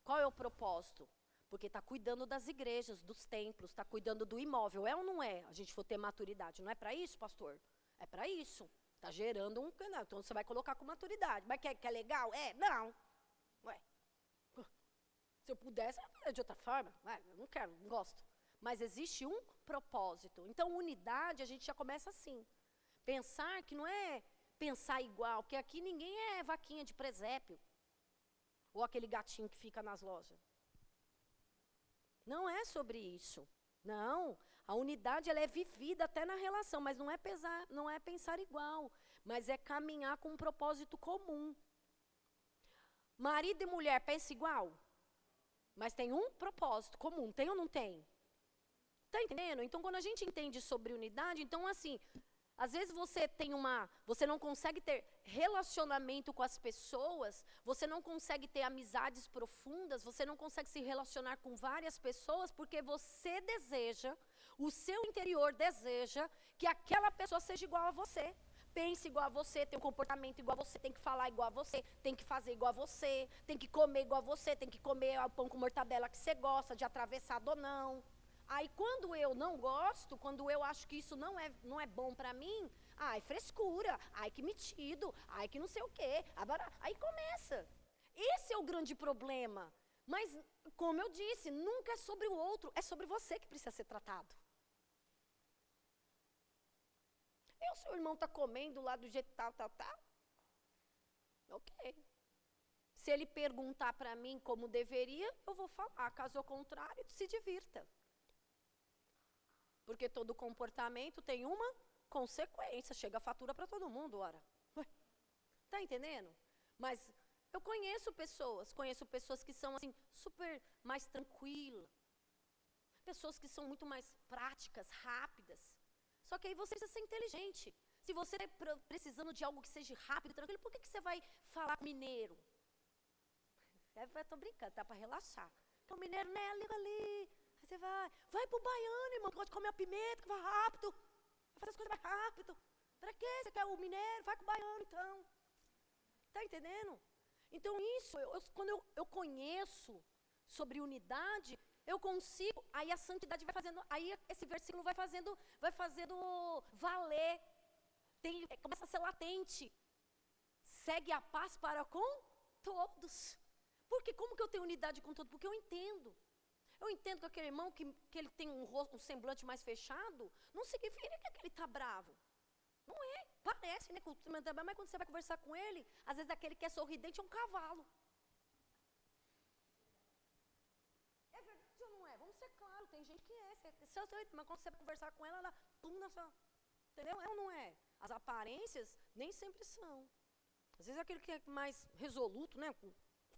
Qual é o propósito? Porque está cuidando das igrejas, dos templos, está cuidando do imóvel. É ou não é? A gente for ter maturidade. Não é para isso, pastor? É para isso. Está gerando um canal. Então você vai colocar com maturidade. Mas que é legal? É? Não. Ué. Se eu pudesse, eu ia fazer de outra forma. Ué, eu não quero, não gosto. mas existe um propósito. Então, unidade, a gente já começa assim. Pensar que não é pensar igual, porque aqui ninguém é vaquinha de presépio. Ou aquele gatinho que fica nas lojas. Não é sobre isso. Não. A unidade, ela é vivida até na relação, mas não é pensar igual, mas é caminhar com um propósito comum. Marido e mulher pensam igual, mas tem um propósito comum, tem ou não tem? Tá entendendo? Então, quando a gente entende sobre unidade, então assim, às vezes você não consegue ter relacionamento com as pessoas, você não consegue ter amizades profundas, você não consegue se relacionar com várias pessoas, porque você deseja, o seu interior deseja que aquela pessoa seja igual a você. Pense igual a você, tem um comportamento igual a você, tem que falar igual a você, tem que fazer igual a você, tem que comer igual a você, tem que comer o pão com mortadela que você gosta, de atravessado ou não. Aí quando eu não gosto, quando eu acho que isso não é bom pra mim, ai, frescura, ai, que metido, ai, que não sei o quê. Aí começa. Esse é o grande problema. Mas, como eu disse, nunca é sobre o outro, é sobre você que precisa ser tratado. O seu irmão está comendo lá do jeito tal. Ok. Se ele perguntar para mim como deveria, eu vou falar. Caso contrário, se divirta. Porque todo comportamento tem uma consequência. Chega a fatura para todo mundo, ora. Tá entendendo? Mas eu conheço pessoas que são assim, super mais tranquilas. Pessoas que são muito mais práticas, rápidas. Só que aí você precisa ser inteligente. Se você está precisando de algo que seja rápido, tranquilo, por que você vai falar com mineiro? Eu estou brincando, tá para relaxar. Então o mineiro, né, liga ali. Aí você vai pro baiano, irmão, que gosta de comer a pimenta, que vai rápido. Vai fazer as coisas mais rápido. Para quê? Você quer o mineiro? Vai com o baiano, então. Tá entendendo? Então isso, quando eu conheço sobre unidade, eu consigo, aí a santidade vai fazendo, aí esse versículo vai fazendo valer, começa a ser latente. Segue a paz para com todos. Porque como que eu tenho unidade com todos? Porque eu entendo. Eu entendo que aquele irmão que ele tem um semblante mais fechado, não significa que ele está bravo. Não é, parece, né? Mas quando você vai conversar com ele, às vezes aquele que é sorridente é um cavalo. É verdade ou não é? Vamos ser claros, tem gente que é. Mas quando você vai conversar com ela pum na sua... Entendeu? É ou não é? As aparências nem sempre são. Às vezes aquele que é mais resoluto, né?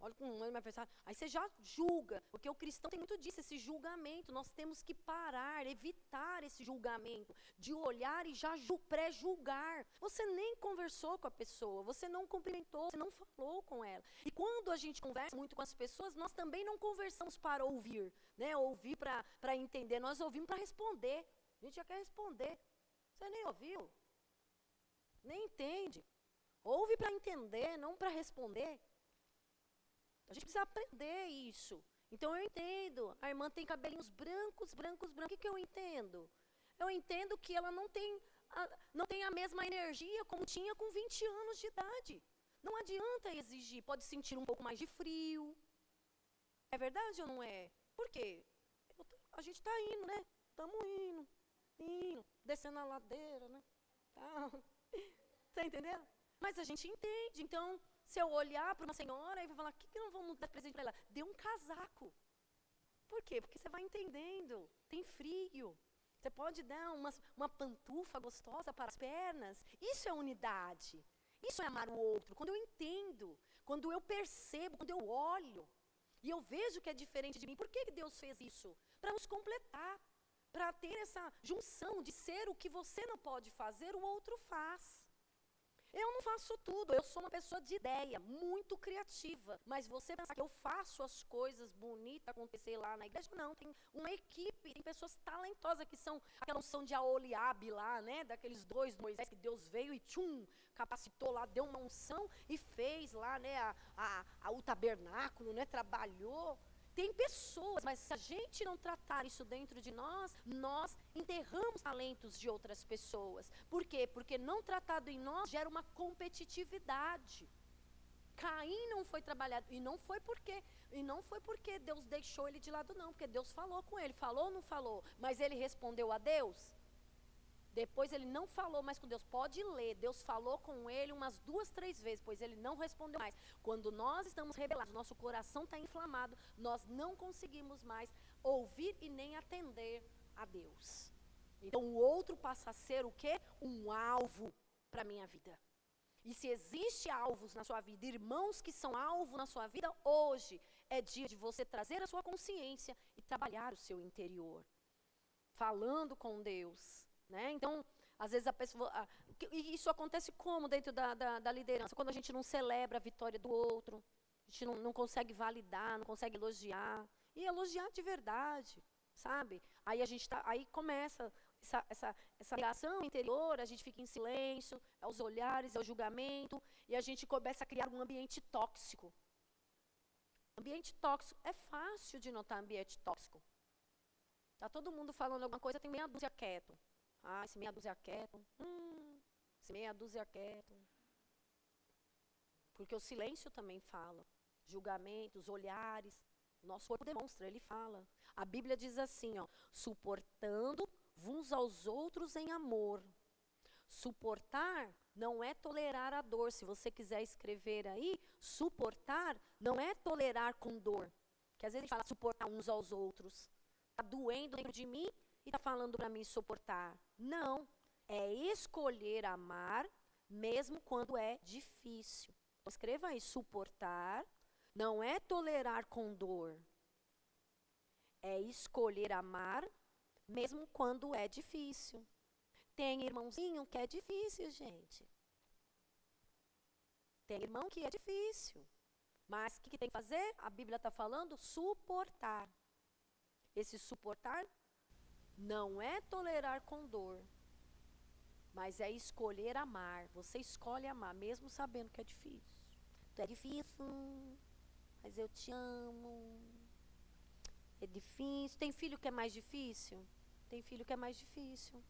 Olha com um olho mais fechado. Aí você já julga, porque o cristão tem muito disso, esse julgamento. Nós temos que parar, evitar esse julgamento, de olhar e já pré-julgar. Você nem conversou com a pessoa, você não cumprimentou, você não falou com ela. E quando a gente conversa muito com as pessoas, nós também não conversamos para ouvir, né? Ouvir para entender, nós ouvimos para responder. A gente já quer responder. Você nem ouviu, nem entende. Ouve para entender, não para responder. A gente precisa aprender isso. Então eu entendo, a irmã tem cabelinhos brancos. O que eu entendo? Eu entendo que ela não tem a mesma energia como tinha com 20 anos de idade. Não adianta exigir, pode sentir um pouco mais de frio. É verdade ou não é? Por quê? A gente está indo, né? Estamos indo, descendo a ladeira, né? Tá entendendo? Mas a gente entende, então... Se eu olhar para uma senhora e vou falar, o que nós vamos dar presente para ela? Dê um casaco. Por quê? Porque você vai entendendo. Tem frio. Você pode dar uma pantufa gostosa para as pernas. Isso é unidade. Isso é amar o outro. Quando eu entendo, quando eu percebo, quando eu olho, e eu vejo que é diferente de mim. Por que Deus fez isso? Para nos completar. Para ter essa junção de ser o que você não pode fazer, o outro faz. Eu não faço tudo, eu sou uma pessoa de ideia, muito criativa. Mas você pensar que eu faço as coisas bonitas acontecer lá na igreja, não. Tem uma equipe, tem pessoas talentosas que são aquela unção de Aholiabe lá, né? Daqueles 2 Moisés que Deus veio e capacitou lá, deu uma unção e fez lá, né? O tabernáculo, né? Trabalhou. Tem pessoas, mas se a gente não tratar isso dentro de nós, nós enterramos talentos de outras pessoas. Por quê? Porque não tratado em nós gera uma competitividade. Caim não foi trabalhado. E não foi porque Deus deixou ele de lado, não. Porque Deus falou com ele. Falou ou não falou? Mas ele respondeu a Deus? Depois ele não falou mais com Deus. Pode ler. Deus falou com ele umas 2, 3 vezes, pois ele não respondeu mais. Quando nós estamos rebelados, nosso coração está inflamado, nós não conseguimos mais ouvir e nem atender a Deus. Então o outro passa a ser o quê? Um alvo para a minha vida. E se existe alvos na sua vida, irmãos que são alvo na sua vida, hoje é dia de você trazer a sua consciência e trabalhar o seu interior. Falando com Deus. Né? Então, às vezes a pessoa... E isso acontece como dentro da liderança? Quando a gente não celebra a vitória do outro, a gente não consegue validar, não consegue elogiar. E elogiar de verdade, sabe? Aí começa essa ligação interior, a gente fica em silêncio, é os olhares, é o julgamento, e a gente começa a criar um ambiente tóxico. Ambiente tóxico, é fácil de notar ambiente tóxico. Tá todo mundo falando alguma coisa, tem meia dúzia quieto. Ah, esse meia dúzia quieto. Esse meia dúzia quieto. Porque o silêncio também fala. Julgamentos, olhares. O nosso corpo demonstra, ele fala. A Bíblia diz assim, ó, suportando uns aos outros em amor. Suportar não é tolerar a dor. Se você quiser escrever aí, suportar não é tolerar com dor. Porque às vezes a gente fala suportar uns aos outros. Está doendo dentro de mim e está falando para mim suportar. Não, é escolher amar mesmo quando é difícil. Então, escreva aí, suportar não é tolerar com dor. É escolher amar mesmo quando é difícil. Tem irmãozinho que é difícil, gente. Tem irmão que é difícil. Mas o que tem que fazer? A Bíblia está falando suportar. Esse suportar não é tolerar com dor, mas é escolher amar. Você escolhe amar, mesmo sabendo que é difícil. É difícil, mas eu te amo. É difícil. Tem filho que é mais difícil? Tem filho que é mais difícil.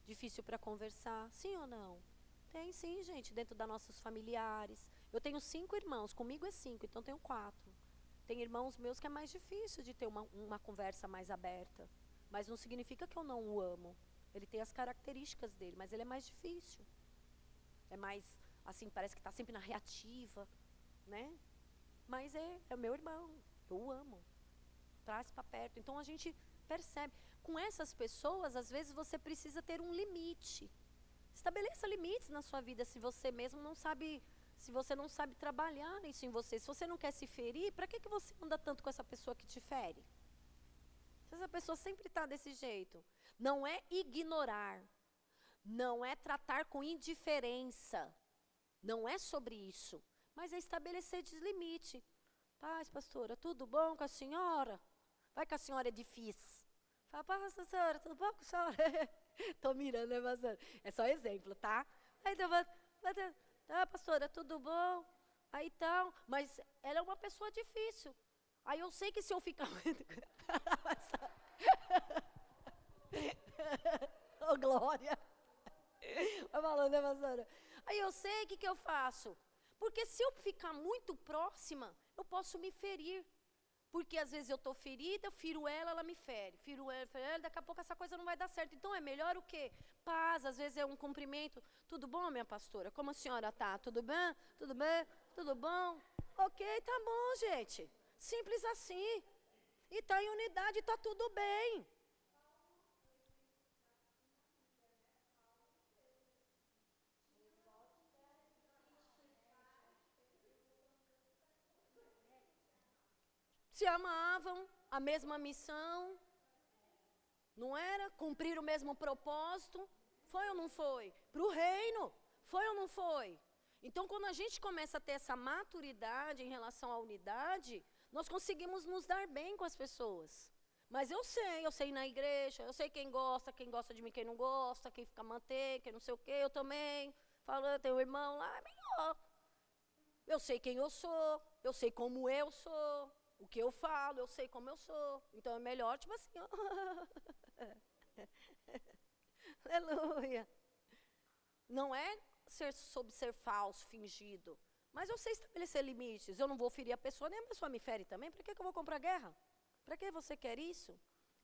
Difícil para conversar, sim ou não? Tem sim, gente, dentro das nossos familiares. Eu tenho 5 irmãos, comigo é 5, então tenho 4. Tem irmãos meus que é mais difícil de ter uma conversa mais aberta. Mas não significa que eu não o amo. Ele tem as características dele, mas ele é mais difícil. É mais, assim, parece que está sempre na reativa, né? Mas é meu irmão, eu o amo. Traz para perto. Então a gente percebe. Com essas pessoas, às vezes você precisa ter um limite. Estabeleça limites na sua vida se você mesmo não sabe... Se você não sabe trabalhar isso em você, se você não quer se ferir, para que você anda tanto com essa pessoa que te fere? Se essa pessoa sempre está desse jeito. Não é ignorar, não é tratar com indiferença, não é sobre isso, mas é estabelecer limite. Paz, pastora, tudo bom com a senhora? Vai que a senhora é difícil. Fala, paz, pastora, tudo bom com a senhora? Estou mirando, né, pastora? É só exemplo, tá? Aí, pastora, tudo bom? Aí tal, mas ela é uma pessoa difícil. Aí eu sei que se eu ficar muito... Ô, Glória! Vai falando, né, pastora? Aí eu sei o que eu faço. Porque se eu ficar muito próxima, eu posso me ferir. Porque às vezes eu estou ferida, firo ela, ela me fere. Firo ela, daqui a pouco essa coisa não vai dar certo. Então é melhor o quê? Paz, às vezes é um cumprimento. Tudo bom, minha pastora? Como a senhora está? Tudo bem? Tudo bem? Tudo bom? Ok, tá bom, gente. Simples assim. E está em unidade, está tudo bem. Se amavam, a mesma missão, não era? Cumprir o mesmo propósito, foi ou não foi? Para o reino, foi ou não foi? Então, quando a gente começa a ter essa maturidade em relação à unidade, nós conseguimos nos dar bem com as pessoas. Mas eu sei na igreja, eu sei quem gosta de mim, quem não gosta, quem fica mantém, quem não sei o quê, eu também. Falo, eu tenho um irmão lá, é melhor. Eu sei quem eu sou, eu sei como eu sou. O que eu falo, eu sei como eu sou. Então é melhor, tipo assim, ó. Aleluia. Não é sobre ser falso, fingido, Mas eu sei estabelecer limites. Eu não vou ferir a pessoa, nem a pessoa me fere também. Para que eu vou comprar guerra? Para que você quer isso?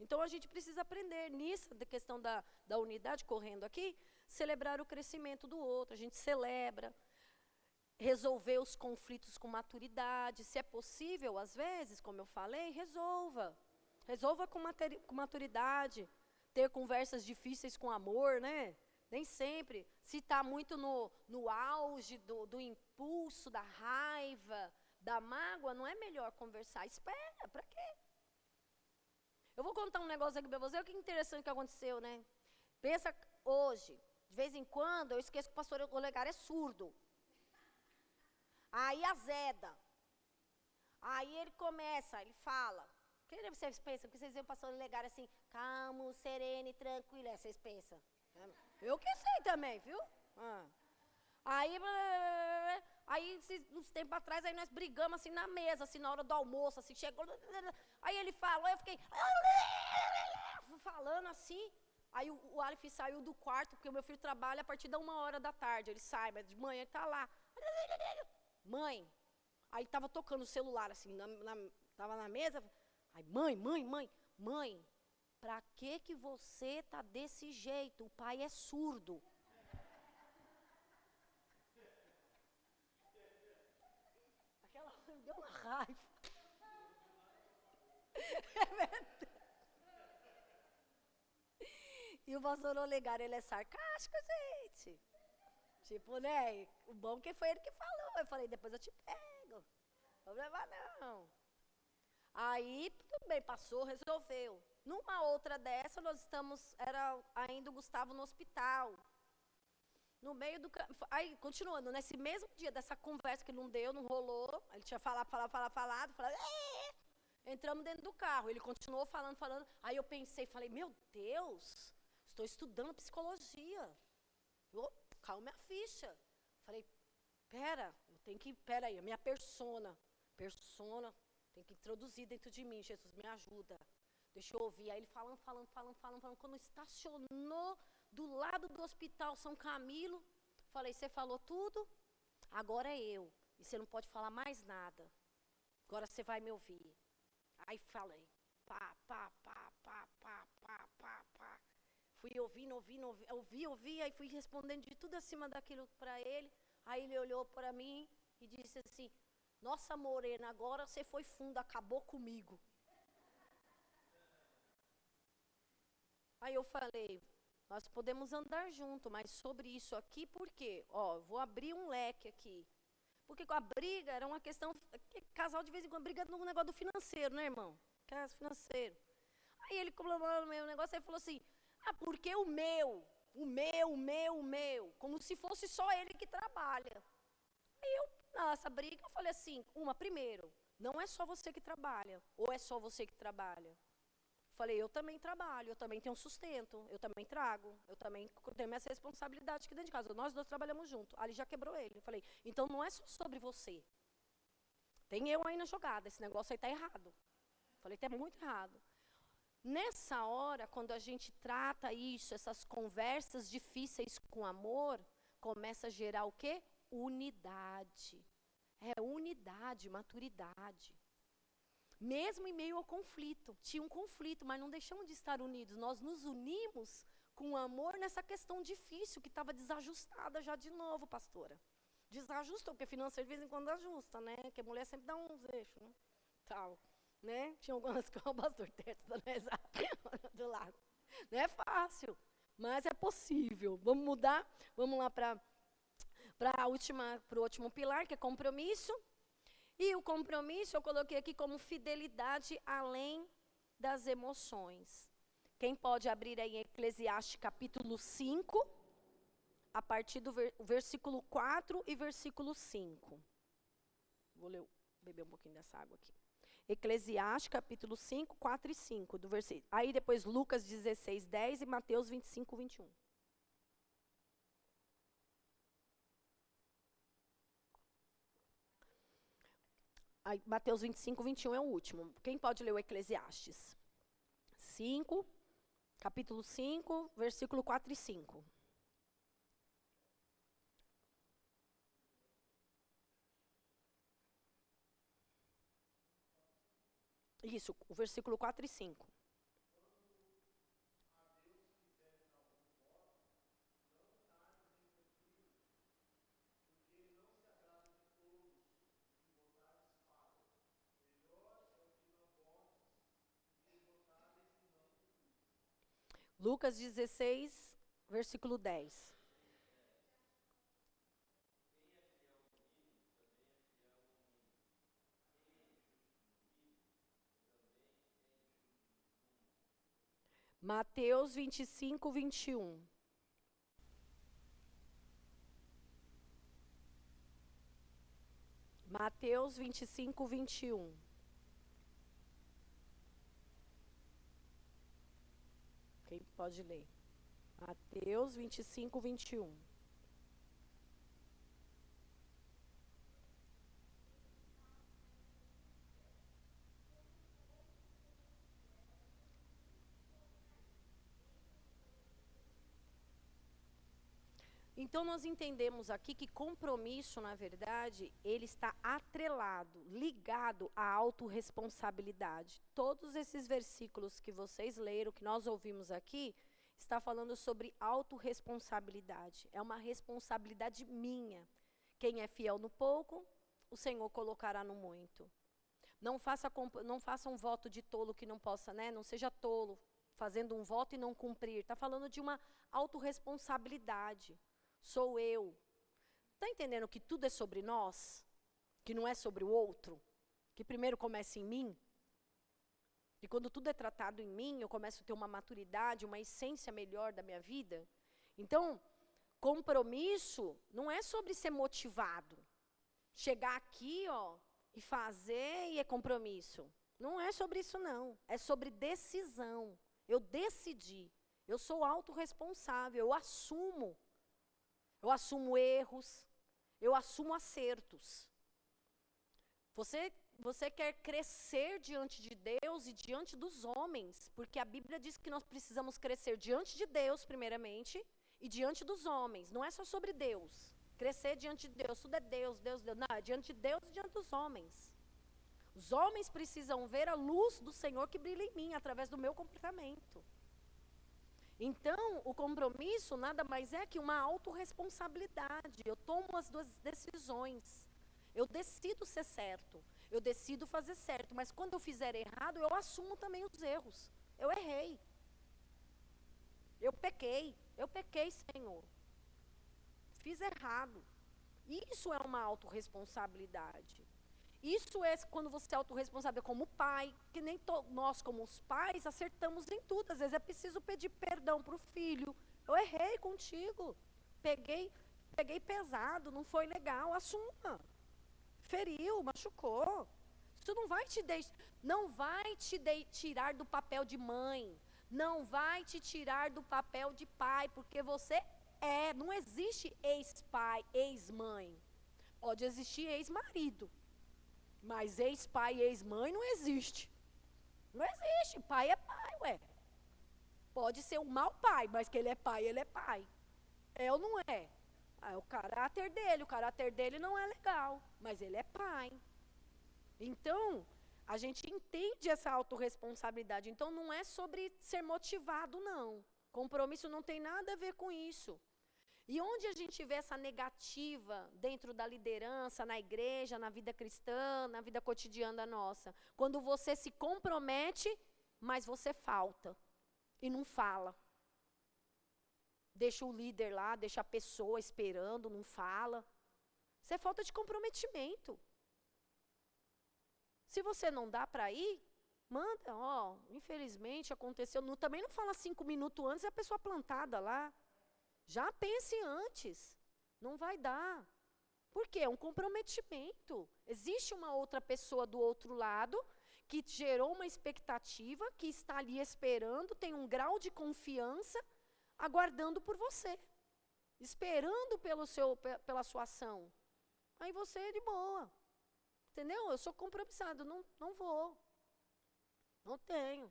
Então, a gente precisa aprender nisso, da questão da unidade, correndo aqui, celebrar o crescimento do outro. A gente celebra, resolver os conflitos com maturidade. Se é possível, às vezes, como eu falei, resolva. Resolva com maturidade. Ter conversas difíceis com amor, né? Nem sempre. Se está muito no auge do impulso, da raiva, da mágoa, não é melhor conversar. Espera, para quê? Eu vou contar um negócio aqui para você, olha que interessante que aconteceu, né? Pensa hoje, de vez em quando, eu esqueço que o pastor Olegário é surdo. Aí azeda. Aí ele começa, ele fala. O que vocês pensam? Porque vocês veem o pastor Olegário assim, calmo, sereno e tranquilo. É, vocês pensam? Eu que sei também, viu? Aí uns tempos atrás, aí nós brigamos assim na mesa, assim, na hora do almoço, assim, chegou. Aí ele falou, eu fiquei falando assim. Aí o Aleph saiu do quarto, porque o meu filho trabalha a partir da 1h da tarde. Ele sai, mas de manhã ele tá lá. Mãe, aí tava tocando o celular, assim, tava na mesa. Aí, mãe, pra que você tá desse jeito? O pai é surdo. Aquela me deu uma raiva. É verdade. E o pastor Olegário, ele é sarcástico, gente. Tipo, né? O bom que foi ele que falou. Eu falei, depois eu te pego. Não problema não. Aí, tudo bem, passou, resolveu. Numa outra dessa, nós estamos, era ainda o Gustavo no hospital. No meio do... Aí, continuando, nesse mesmo dia dessa conversa que não deu, não rolou, ele tinha falado, entramos dentro do carro, ele continuou falando, aí eu pensei, falei, meu Deus, estou estudando psicologia. Caiu minha ficha. Falei, pera aí, a minha persona, tem que introduzir dentro de mim, Jesus, me ajuda. Deixa eu ouvir. Aí ele falando. Quando estacionou do lado do hospital São Camilo, falei, você falou tudo? Agora é eu. E você não pode falar mais nada. Agora você vai me ouvir. Aí falei, pá. Fui ouvi, aí fui respondendo de tudo acima daquilo para ele. Aí ele olhou para mim e disse assim, nossa, morena, agora você foi fundo, acabou comigo. Aí eu falei, nós podemos andar junto, mas sobre isso aqui, por quê? Vou abrir um leque aqui. Porque a briga era uma questão, casal de vez em quando briga no negócio do financeiro, né, irmão? Caso financeiro. Aí ele colocou no meu negócio e falou assim, porque o meu, como se fosse só ele que trabalha. Aí eu, nessa briga, eu falei assim, primeiro, não é só você que trabalha, ou é só você que trabalha? Falei, eu também trabalho, eu também tenho sustento, eu também trago, eu também tenho minhas responsabilidades aqui dentro de casa. Nós dois trabalhamos juntos. Ali já quebrou ele. Eu falei, então não é só sobre você. Tem eu aí na jogada, esse negócio aí está errado. Falei, está muito errado. Nessa hora, quando a gente trata isso, essas conversas difíceis com amor, começa a gerar o quê? Unidade. Unidade, maturidade. Mesmo em meio ao conflito, tinha um conflito, mas não deixamos de estar unidos. Nós nos unimos com amor nessa questão difícil, que estava desajustada já de novo, pastora. Desajustou, porque financeiro de vez em quando ajusta, né? Porque a mulher sempre dá uns eixos, né? Tal, né? Tinha algumas coisas, o pastor Terto do lado. Não é fácil, mas é possível. Vamos mudar, vamos lá para o último pilar, que é compromisso. E o compromisso eu coloquei aqui como fidelidade além das emoções. Quem pode abrir aí em Eclesiastes capítulo 5, a partir do versículo 4 e versículo 5. Vou beber um pouquinho dessa água aqui. Eclesiastes capítulo 5, 4 e 5. Aí depois Lucas 16, 10 e Mateus 25, 21. Aí, Mateus 25, 21 é o último. Quem pode ler o Eclesiastes? 5, capítulo 5, versículo 4 e 5. Isso, o versículo 4 e 5. Lucas 16, versículo 10. Mateus 25, 21. Mateus 25, 21. Quem pode ler? Mateus 25, 21. Então, nós entendemos aqui que compromisso, na verdade, ele está atrelado, ligado à autorresponsabilidade. Todos esses versículos que vocês leram, que nós ouvimos aqui, está falando sobre autorresponsabilidade. É uma responsabilidade minha. Quem é fiel no pouco, o Senhor colocará no muito. Não faça um voto de tolo que não possa, né? Não seja tolo, fazendo um voto e não cumprir. Está falando de uma autorresponsabilidade. Sou eu. Está entendendo que tudo é sobre nós? Que não é sobre o outro? Que primeiro começa em mim? E quando tudo é tratado em mim, eu começo a ter uma maturidade, uma essência melhor da minha vida? Então, compromisso não é sobre ser motivado. Chegar aqui, ó, e fazer e é compromisso. Não é sobre isso, não. É sobre decisão. Eu decidi. Eu sou autorresponsável. Eu assumo. Eu assumo erros, eu assumo acertos. Você quer crescer diante de Deus e diante dos homens, porque a Bíblia diz que nós precisamos crescer diante de Deus, primeiramente, e diante dos homens. Não é só sobre Deus. Crescer diante de Deus, tudo é Deus, Deus, Deus. Não, é diante de Deus e diante dos homens. Os homens precisam ver a luz do Senhor que brilha em mim, através do meu comportamento. Então, o compromisso nada mais é que uma autorresponsabilidade. Eu tomo as duas decisões. Eu decido ser certo. Eu decido fazer certo. Mas quando eu fizer errado, eu assumo também os erros. Eu errei. Eu pequei. Eu pequei, Senhor. Fiz errado. Isso é uma autorresponsabilidade. Isso é quando você é autorresponsável como pai, que nem nós como os pais acertamos em tudo. Às vezes é preciso pedir perdão para o filho. Eu errei contigo, peguei pesado, não foi legal, assuma. Feriu, machucou. Isso não vai te tirar do papel de mãe, não vai te tirar do papel de pai, porque você não existe ex-pai, ex-mãe. Pode existir ex-marido. Mas ex-pai e ex-mãe não existe. Não existe. Pai é pai, ué. Pode ser um mau pai, mas que ele é pai, ele é pai. É ou não é? É o caráter dele não é legal, mas ele é pai. Então, a gente entende essa autorresponsabilidade. Então, não é sobre ser motivado, não. Compromisso não tem nada a ver com isso. E onde a gente vê essa negativa dentro da liderança, na igreja, na vida cristã, na vida cotidiana nossa? Quando você se compromete, mas você falta e não fala. Deixa o líder lá, deixa a pessoa esperando, não fala. Isso é falta de comprometimento. Se você não dá para ir, manda, infelizmente aconteceu. Também não fala 5 minutos antes, é a pessoa plantada lá. Já pense antes, não vai dar. Por quê? É um comprometimento. Existe uma outra pessoa do outro lado que gerou uma expectativa, que está ali esperando, tem um grau de confiança, aguardando por você, esperando pela sua ação. Aí você é de boa. Entendeu? Eu sou compromissado, não vou. Não tenho.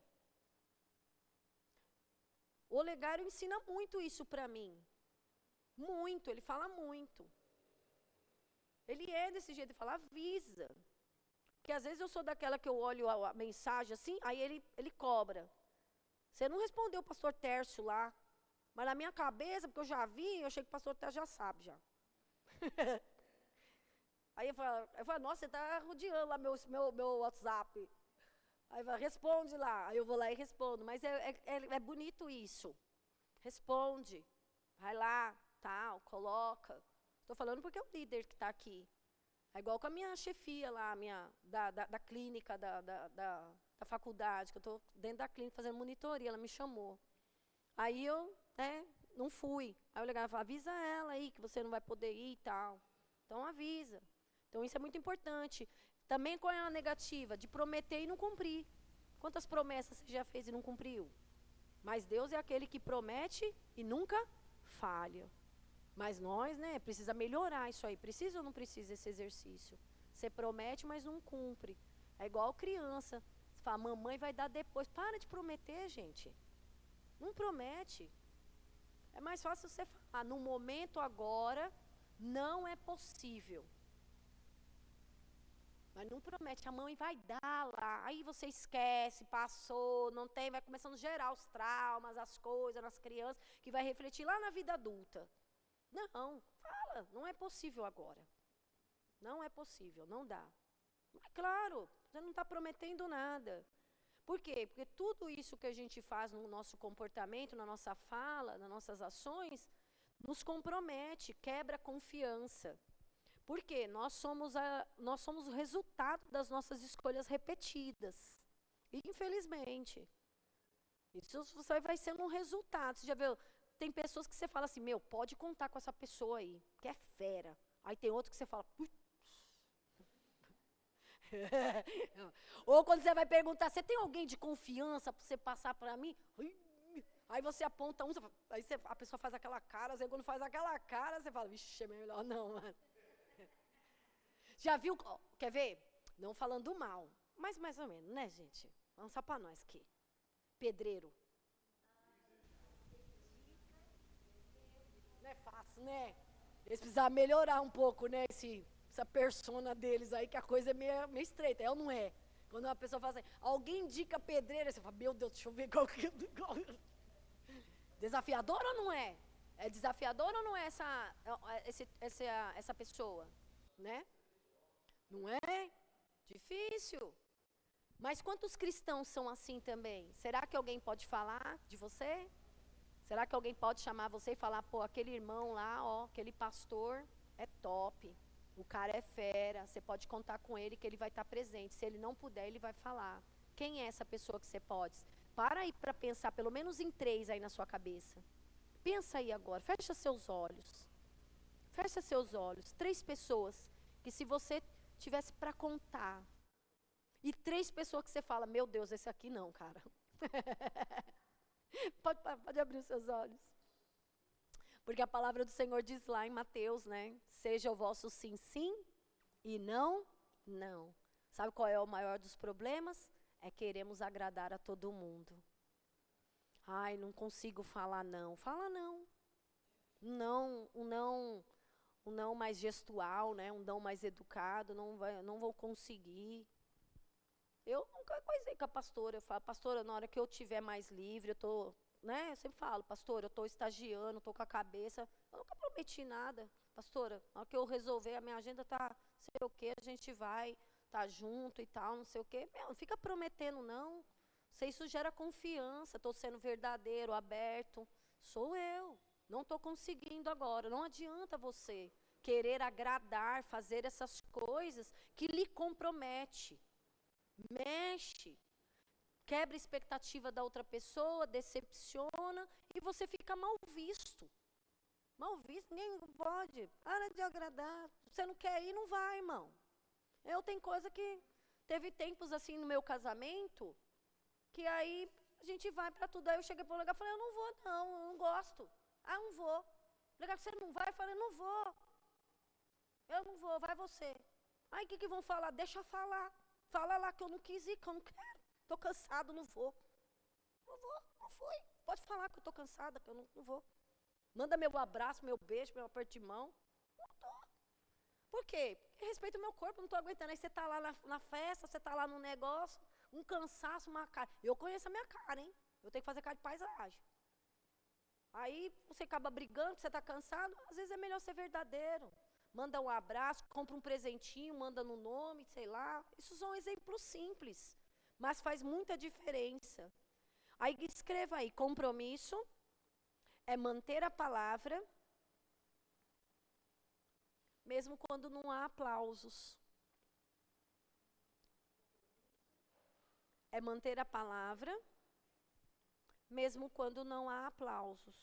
O Olegário ensina muito isso para mim. Muito, ele fala muito. Ele é desse jeito, ele fala, avisa. Porque às vezes eu sou daquela que eu olho a mensagem assim, aí ele cobra. Você não respondeu o pastor Tércio lá. Mas na minha cabeça, porque eu já vi, eu achei que o pastor Tércio já sabe já. Aí eu falo, nossa, você está rodeando lá meu WhatsApp. Aí eu falo, responde lá. Aí eu vou lá e respondo. Mas é bonito isso. Responde. Vai lá, tal, coloca. Estou falando porque é o líder que está aqui. É igual com a minha chefia lá, da clínica, da faculdade, que eu estou dentro da clínica fazendo monitoria, ela me chamou. Aí eu, não fui. Aí eu ligava e falava, avisa ela aí que você não vai poder ir e tal. Então avisa. Então isso é muito importante. Também qual é a negativa? De prometer e não cumprir. Quantas promessas você já fez e não cumpriu? Mas Deus é aquele que promete e nunca falha. Mas nós, precisa melhorar isso aí. Precisa ou não precisa esse exercício? Você promete, mas não cumpre. É igual criança. Você fala, mamãe vai dar depois. Para de prometer, gente. Não promete. É mais fácil você falar, no momento agora, não é possível. Mas não promete, a mãe vai dar lá. Aí você esquece, passou, não tem, vai começando a gerar os traumas, as coisas nas crianças, que vai refletir lá na vida adulta. Não, fala, não é possível agora. Não é possível, não dá. Mas claro, você não está prometendo nada. Por quê? Porque tudo isso que a gente faz no nosso comportamento, na nossa fala, nas nossas ações, nos compromete, quebra a confiança. Por quê? Nós somos o resultado das nossas escolhas repetidas. Infelizmente. Isso vai sendo um resultado. Você já viu? Tem pessoas que você fala assim, pode contar com essa pessoa aí, que é fera. Aí tem outro que você fala, putz. Ou quando você vai perguntar, você tem alguém de confiança para você passar para mim? Aí você aponta um, aí a pessoa faz aquela cara, você quando faz aquela cara, você fala, vixe, é melhor não, mano. Já viu, quer ver? Não falando mal, mas mais ou menos, né, gente? Vamos só para nós aqui. Pedreiro. Não é fácil, né? Eles precisavam melhorar um pouco, né, essa persona deles aí, que a coisa é meio estreita, é ou não é? Quando uma pessoa fala assim, alguém indica pedreira, você fala, meu Deus, deixa eu ver qual que é. Desafiador ou não é? É desafiador ou não é essa pessoa? Né? Não é? Difícil. Mas quantos cristãos são assim também? Será que alguém pode falar de você? Será que alguém pode chamar você e falar, pô, aquele irmão lá, aquele pastor é top. O cara é fera, você pode contar com ele que ele vai estar presente. Se ele não puder, ele vai falar. Quem é essa pessoa que você pode? Para aí para pensar, pelo menos em 3 aí na sua cabeça. Pensa aí agora, fecha seus olhos. Fecha seus olhos. 3 pessoas que se você tivesse para contar. E 3 pessoas que você fala, meu Deus, esse aqui não, cara. Pode abrir os seus olhos. Porque a palavra do Senhor diz lá em Mateus, seja o vosso sim, sim, e não, não. Sabe qual é o maior dos problemas? É queremos agradar a todo mundo. Ai, não consigo falar não. Fala não. Um não mais gestual, um não mais educado, não vou conseguir. Eu nunca coisei com a pastora. Eu falo, pastora, na hora que eu estiver mais livre, eu estou... Eu sempre falo, pastora, eu estou estagiando, estou com a cabeça, eu nunca prometi nada. Pastora, na hora que eu resolver, a minha agenda está, sei o quê, a gente vai, tá junto e tal, não sei o quê. Não fica prometendo, não. Isso gera confiança, estou sendo verdadeiro, aberto. Sou eu, não estou conseguindo agora. Não adianta você querer agradar, fazer essas coisas que lhe compromete. Mexe. Quebra a expectativa da outra pessoa, decepciona e você fica mal visto. Mal visto, ninguém pode. Para de agradar. Você não quer ir, não vai, irmão. Tenho coisa que... Teve tempos assim no meu casamento, que aí a gente vai para tudo. Aí eu cheguei para o lugar e falei, eu não vou não, eu não gosto. Ah, não vou. Legal, você não vai? Eu falei, não vou. Eu não vou, vai você. Aí o que vão falar? Deixa eu falar. Fala lá que eu não quis ir, que eu não quero. Estou cansado, não vou. Não vou, não fui. Pode falar que eu estou cansada, que eu não vou. Manda meu abraço, meu beijo, meu aperto de mão. Não estou. Por quê? Porque respeito o meu corpo, não estou aguentando. Aí você está lá na festa, você está lá no negócio, um cansaço, uma cara. Eu conheço a minha cara, hein? Eu tenho que fazer cara de paisagem. Aí você acaba brigando, você está cansado, às vezes é melhor ser verdadeiro. Manda um abraço, compra um presentinho, manda no nome, sei lá. Isso são exemplos simples, mas faz muita diferença. Aí escreva aí, compromisso é manter a palavra, mesmo quando não há aplausos. É manter a palavra, mesmo quando não há aplausos.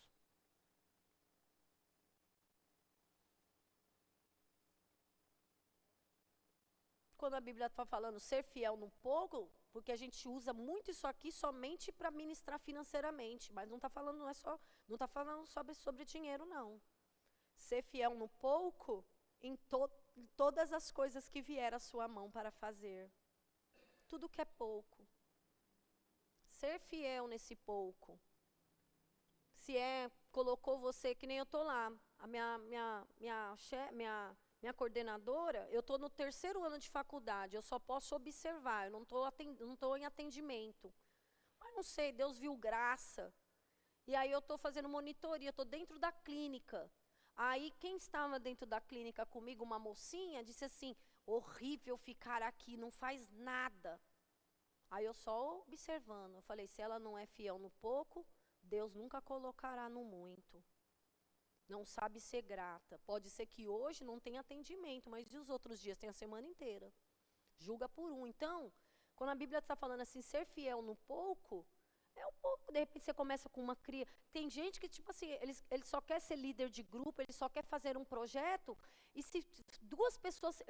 Quando a Bíblia está falando ser fiel no pouco, porque a gente usa muito isso aqui somente para ministrar financeiramente, mas não está falando, não está falando sobre dinheiro, não. Ser fiel no pouco, em todas as coisas que vier à sua mão para fazer. Tudo que é pouco. Ser fiel nesse pouco. Se colocou você, que nem eu estou lá, a minha coordenadora, eu estou no 3º ano de faculdade, eu só posso observar, eu não estou em atendimento. Mas não sei, Deus viu graça. E aí eu estou fazendo monitoria, estou dentro da clínica. Aí quem estava dentro da clínica comigo, uma mocinha, disse assim, horrível ficar aqui, não faz nada. Aí eu só observando, eu falei, se ela não é fiel no pouco, Deus nunca colocará no muito. Não sabe ser grata. Pode ser que hoje não tenha atendimento, mas e os outros dias? Tem a semana inteira. Julga por um. Então, quando a Bíblia está falando assim, ser fiel no pouco, é um pouco. De repente você começa com uma criança. Tem gente que, tipo assim, ele só quer ser líder de grupo, ele só quer fazer um projeto. E se 2 pessoas.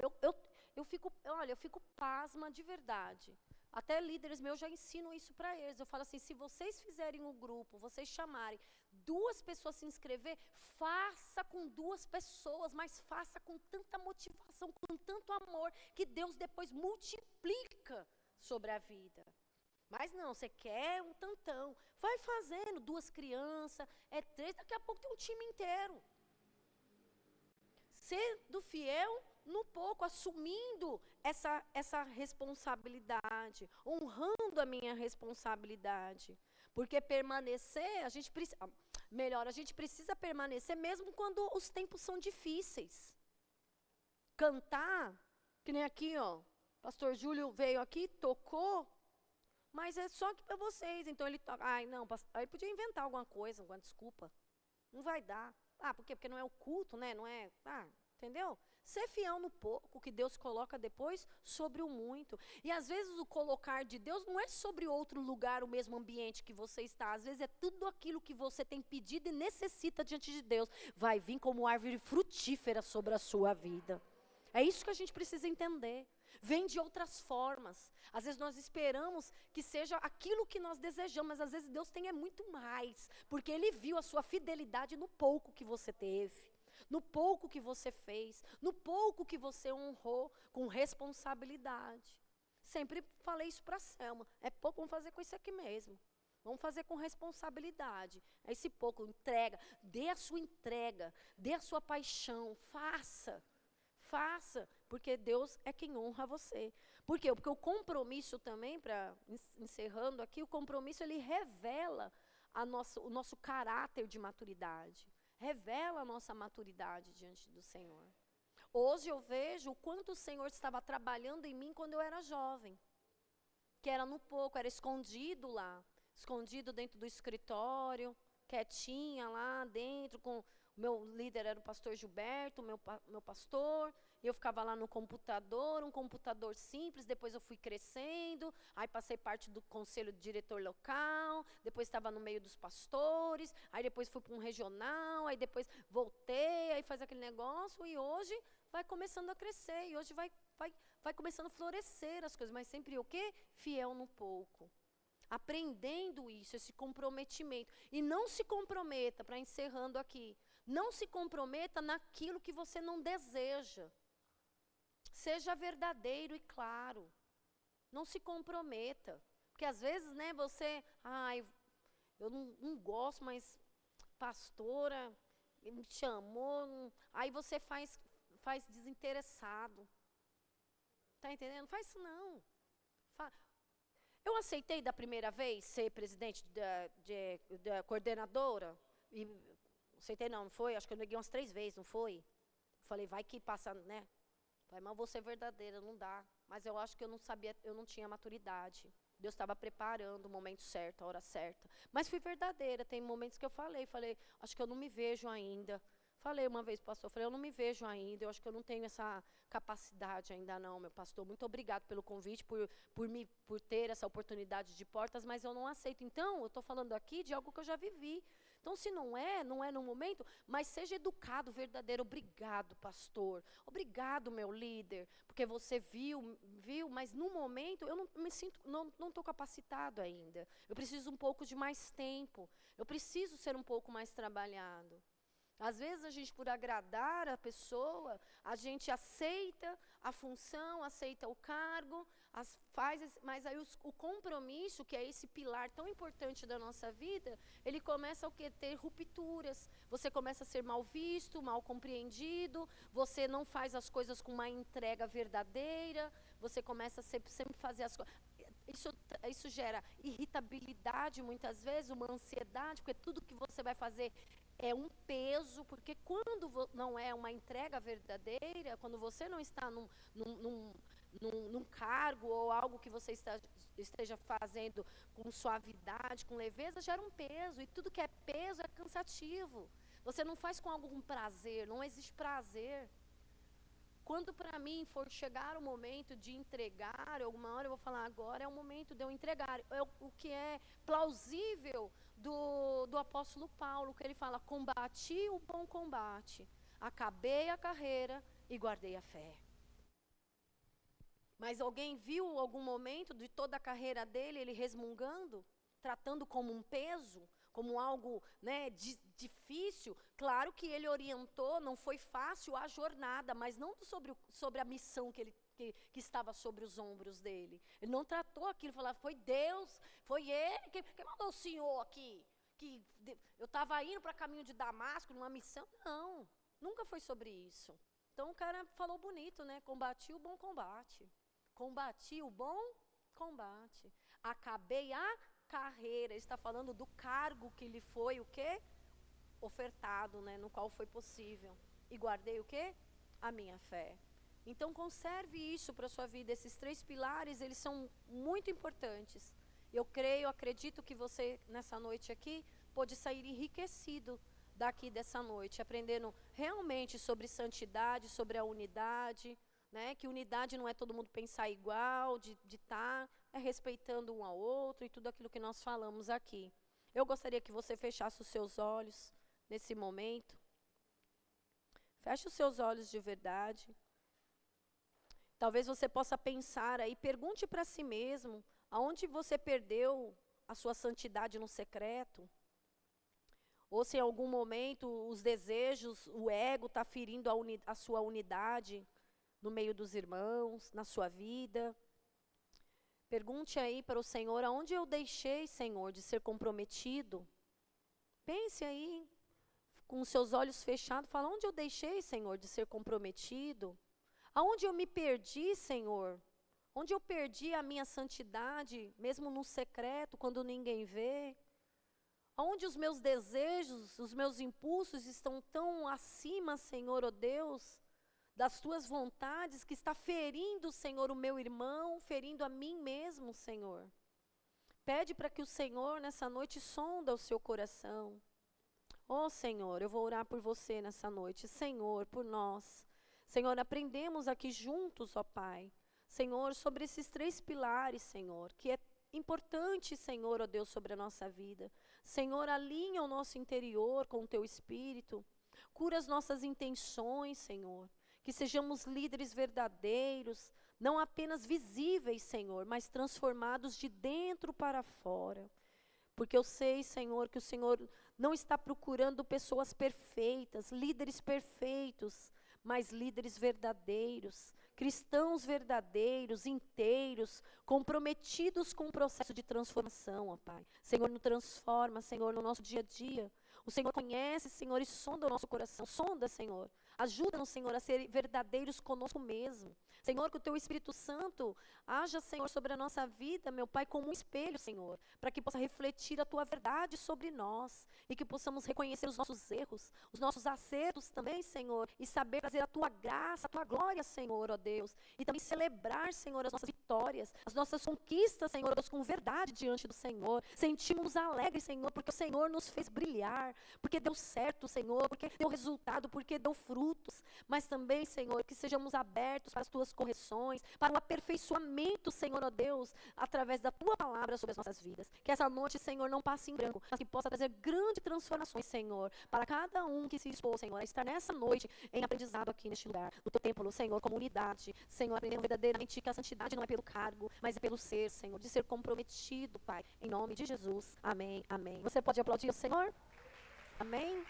Eu fico pasma de verdade. Até líderes meus já ensinam isso para eles. Eu falo assim, se vocês fizerem um grupo, vocês chamarem 2 pessoas se inscrever, faça com 2 pessoas, mas faça com tanta motivação, com tanto amor, que Deus depois multiplica sobre a vida. Mas não, você quer um tantão. Vai fazendo, 2 crianças, 3, daqui a pouco tem um time inteiro. Sendo fiel no pouco, assumindo essa responsabilidade, honrando a minha responsabilidade. Porque permanecer, a gente precisa permanecer mesmo quando os tempos são difíceis. Cantar, que nem aqui, ó, pastor Júlio veio aqui, tocou, mas é só aqui para vocês. Então ele toca, aí podia inventar alguma coisa, alguma desculpa. Não vai dar. Por quê? Porque não é o culto, né? Não é, entendeu? Ser fiel no pouco que Deus coloca depois sobre o muito. E às vezes o colocar de Deus não é sobre outro lugar, o mesmo ambiente que você está. Às vezes é tudo aquilo que você tem pedido e necessita diante de Deus. Vai vir como árvore frutífera sobre a sua vida. É isso que a gente precisa entender. Vem de outras formas. Às vezes nós esperamos que seja aquilo que nós desejamos, mas às vezes Deus tem muito mais. Porque Ele viu a sua fidelidade no pouco que você teve. No pouco que você fez, no pouco que você honrou com responsabilidade. Sempre falei isso para a Selma, é pouco, vamos fazer com isso aqui mesmo. Vamos fazer com responsabilidade. Esse pouco, entrega, dê a sua paixão, faça, porque Deus é quem honra você. Por quê? Porque o compromisso também, encerrando aqui, o compromisso ele revela o nosso caráter de maturidade. Revela a nossa maturidade diante do Senhor. Hoje eu vejo o quanto o Senhor estava trabalhando em mim quando eu era jovem. Que era no pouco, era escondido lá. Escondido dentro do escritório, quietinha lá dentro. O meu líder era o pastor Gilberto, meu pastor. E eu ficava lá no computador, um computador simples, depois eu fui crescendo, aí passei parte do conselho de diretor local, depois estava no meio dos pastores, aí depois fui para um regional, aí depois voltei, aí faz aquele negócio, e hoje vai começando a crescer, e hoje vai começando a florescer as coisas, mas sempre o quê? Fiel no pouco. Aprendendo isso, esse comprometimento. E não se comprometa, para encerrando aqui, não se comprometa naquilo que você não deseja. Seja verdadeiro e claro. Não se comprometa. Porque às vezes, né, você, eu não gosto, mas pastora me chamou, aí você faz desinteressado. Tá entendendo? Faz isso não. Eu aceitei da primeira vez ser presidente da coordenadora. E aceitei não foi? Acho que eu neguei umas 3 vezes, não foi? Falei, vai que passa, né? Falei, mas eu vou ser verdadeira, não dá. Mas eu acho que eu não sabia, eu não tinha maturidade. Deus estava preparando o momento certo, a hora certa. Mas fui verdadeira, tem momentos que eu falei, acho que eu não me vejo ainda. Falei uma vez, pastor, eu não me vejo ainda, eu acho que eu não tenho essa capacidade ainda não, meu pastor. Muito obrigado pelo convite, por ter essa oportunidade de portas, mas eu não aceito. Então, eu estou falando aqui de algo que eu já vivi. Então, se não é no momento, mas seja educado, verdadeiro. Obrigado, pastor. Obrigado, meu líder, porque você viu, mas no momento eu não me sinto, não estou capacitado ainda. Eu preciso um pouco de mais tempo. Eu preciso ser um pouco mais trabalhado. Às vezes a gente, por agradar a pessoa, a gente aceita a função, aceita o cargo, mas aí o compromisso, que é esse pilar tão importante da nossa vida, ele começa a ter rupturas. Você começa a ser mal visto, mal compreendido, você não faz as coisas com uma entrega verdadeira, você começa a sempre fazer as coisas. Isso gera irritabilidade muitas vezes, uma ansiedade, porque tudo que você vai fazer é um peso, porque quando não é uma entrega verdadeira, quando você não está num cargo ou algo que você esteja fazendo com suavidade, com leveza, gera um peso, e tudo que é peso é cansativo. Você não faz com algum prazer, não existe prazer. Quando para mim for chegar o momento de entregar, alguma hora eu vou falar, agora é o momento de eu entregar. É o que é plausível do apóstolo Paulo, que ele fala, combati o bom combate, acabei a carreira e guardei a fé. Mas alguém viu algum momento de toda a carreira dele, ele resmungando, tratando como um peso, como algo, né, difícil? Claro que ele orientou, não foi fácil a jornada, mas não sobre a missão que estava sobre os ombros dele. Ele não tratou aquilo, falou, foi Deus, foi ele que mandou o senhor aqui, que eu estava indo para caminho de Damasco, numa missão. Não, nunca foi sobre isso. Então o cara falou bonito, né? Combati o bom combate. Combati o bom combate. Acabei a carreira. Ele está falando do cargo que lhe foi o quê? Ofertado, né? No qual foi possível. E guardei o quê? A minha fé. Então conserve isso para a sua vida. Esses 3 pilares, eles são muito importantes. Eu creio, acredito que você, nessa noite aqui, pode sair enriquecido daqui dessa noite, aprendendo realmente sobre santidade, sobre a unidade, né? Que unidade não é todo mundo pensar igual, de estar respeitando um ao outro e tudo aquilo que nós falamos aqui. Eu gostaria que você fechasse os seus olhos nesse momento. Feche os seus olhos de verdade. Talvez você possa pensar aí, pergunte para si mesmo, aonde você perdeu a sua santidade no secreto? Ou se em algum momento os desejos, o ego está ferindo a sua unidade no meio dos irmãos, na sua vida. Pergunte aí para o Senhor, aonde eu deixei, Senhor, de ser comprometido? Pense aí, com os seus olhos fechados, fala, onde eu deixei, Senhor, de ser comprometido? Aonde eu me perdi, Senhor? Onde eu perdi a minha santidade, mesmo no secreto, quando ninguém vê? Aonde os meus desejos, os meus impulsos estão tão acima, Senhor, ó Deus, das tuas vontades, que está ferindo, Senhor, o meu irmão, ferindo a mim mesmo, Senhor. Pede para que o Senhor, nessa noite, sonda o seu coração. Ó Senhor, eu vou orar por você nessa noite. Senhor, por nós. Senhor, aprendemos aqui juntos, ó Pai. Senhor, sobre esses 3 pilares, Senhor, que é importante, Senhor, ó Deus, sobre a nossa vida. Senhor, alinha o nosso interior com o Teu Espírito. Cura as nossas intenções, Senhor. Que sejamos líderes verdadeiros, não apenas visíveis, Senhor, mas transformados de dentro para fora. Porque eu sei, Senhor, que o Senhor não está procurando pessoas perfeitas, líderes perfeitos, mas líderes verdadeiros, cristãos verdadeiros, inteiros, comprometidos com o processo de transformação, ó Pai. Senhor, nos transforma, Senhor, no nosso dia a dia. O Senhor conhece, Senhor, e sonda o nosso coração. Sonda, Senhor, Ajuda-nos, Senhor, a ser verdadeiros conosco mesmo. Senhor, que o Teu Espírito Santo haja, Senhor, sobre a nossa vida, meu Pai, como um espelho, Senhor, para que possa refletir a Tua verdade sobre nós e que possamos reconhecer os nossos erros, os nossos acertos também, Senhor, e saber trazer a Tua graça, a Tua glória, Senhor, ó Deus, e também celebrar, Senhor, as nossas vitórias, as nossas conquistas, Senhor, ó Deus, com verdade diante do Senhor. Sentimos alegres, Senhor, porque o Senhor nos fez brilhar, porque deu certo, Senhor, porque deu resultado, porque deu frutos, mas também, Senhor, que sejamos abertos para as Tuas correções, para o aperfeiçoamento, Senhor, ó Deus, através da Tua palavra sobre as nossas vidas. Que essa noite, Senhor, não passe em branco, mas que possa trazer grandes transformações, Senhor, para cada um que se expôs, Senhor, a estar nessa noite em aprendizado aqui neste lugar, no Teu templo, Senhor, como unidade, Senhor, aprendendo verdadeiramente que a santidade não é pelo cargo, mas é pelo ser, Senhor, de ser comprometido, Pai, em nome de Jesus. Amém, amém. Você pode aplaudir o Senhor? Amém.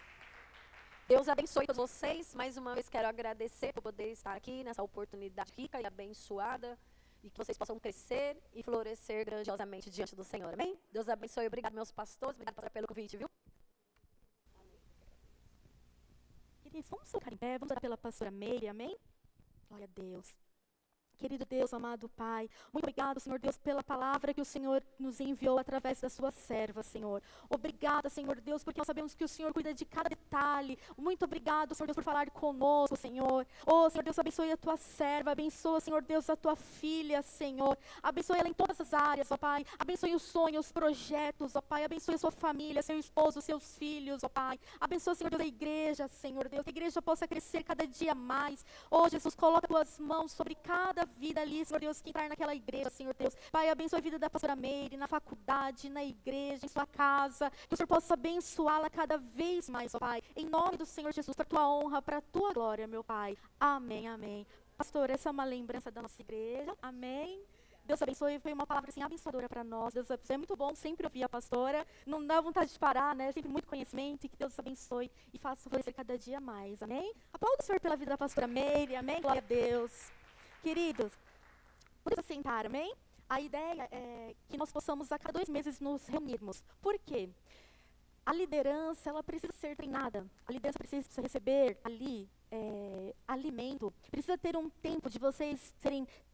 Deus abençoe todos vocês. Mais uma vez quero agradecer por poder estar aqui nessa oportunidade rica e abençoada. E que vocês possam crescer e florescer grandiosamente diante do Senhor. Amém? Deus abençoe. Obrigado, meus pastores. Obrigado, pastor, pelo convite, viu? Queridos, vamos ficar em pé, vamos orar pela pastora Meire, amém? Glória a Deus. Querido Deus, amado Pai, muito obrigado, Senhor Deus, pela palavra que o Senhor nos enviou através da sua serva, Senhor. Obrigada, Senhor Deus, porque nós sabemos que o Senhor cuida de cada detalhe. Muito obrigado, Senhor Deus, por falar conosco, Senhor. Oh, Senhor Deus, abençoe a tua serva, abençoa, Senhor Deus, a tua filha, Senhor. Abençoe ela em todas as áreas, ó Pai. Abençoe os sonhos, os projetos, ó Pai. Abençoe a sua família, seu esposo, seus filhos, ó Pai. Abençoa, Senhor Deus, a igreja, Senhor Deus. Que a igreja possa crescer cada dia mais. Oh, Jesus, coloca tuas mãos sobre cada vida ali, Senhor Deus, que entrar naquela igreja, Senhor Deus. Pai, abençoa a vida da pastora Meire, na faculdade, na igreja, em sua casa. Que o Senhor possa abençoá-la cada vez mais, ó Pai. Em nome do Senhor Jesus, para a tua honra, para a tua glória, meu Pai. Amém, amém. Pastor, essa é uma lembrança da nossa igreja. Amém. Deus abençoe, foi uma palavra assim, abençoadora para nós. Deus abençoe, é muito bom sempre ouvir a pastora. Não dá vontade de parar, né? Sempre muito conhecimento e que Deus abençoe e faça florescer cada dia mais. Amém? Aplauda o Senhor pela vida da pastora Meire. Amém? Glória a Deus. Queridos, podemos sentar, amém? A ideia é que nós possamos a cada 2 meses nos reunirmos. Por quê? A liderança, ela precisa ser treinada. A liderança precisa receber ali alimento. Precisa ter um tempo de vocês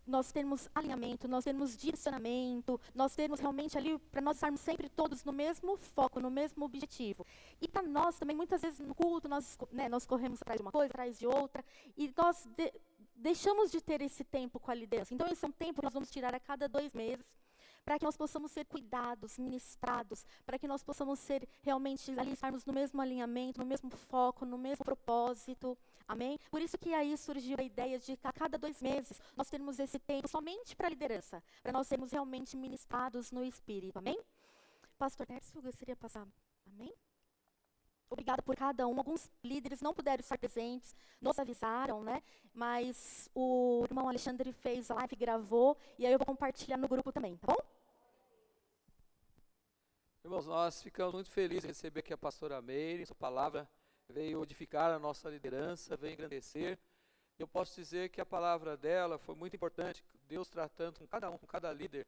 nós termos alinhamento, nós termos direcionamento, nós termos realmente ali, para nós estarmos sempre todos no mesmo foco, no mesmo objetivo. E para nós também, muitas vezes no culto, nós corremos atrás de uma coisa, atrás de outra, e nós deixamos de ter esse tempo com a liderança. Então, esse é um tempo que nós vamos tirar a cada 2 meses, para que nós possamos ser cuidados, ministrados, para que nós possamos ser realmente ali, estarmos no mesmo alinhamento, no mesmo foco, no mesmo propósito. Amém? Por isso que aí surgiu a ideia de a cada 2 meses nós termos esse tempo somente para a liderança, para nós sermos realmente ministrados no Espírito. Amém? Pastor Tércio, gostaria de passar. Amém? Obrigada por cada um. Alguns líderes não puderam estar presentes, nos avisaram, né? Mas o irmão Alexandre fez a live, gravou, e aí eu vou compartilhar no grupo também, tá bom? Irmãos, nós ficamos muito felizes em receber aqui a pastora Meire. Sua palavra veio edificar a nossa liderança, veio engrandecer. Eu posso dizer que a palavra dela foi muito importante, Deus tratando com cada um, com cada líder,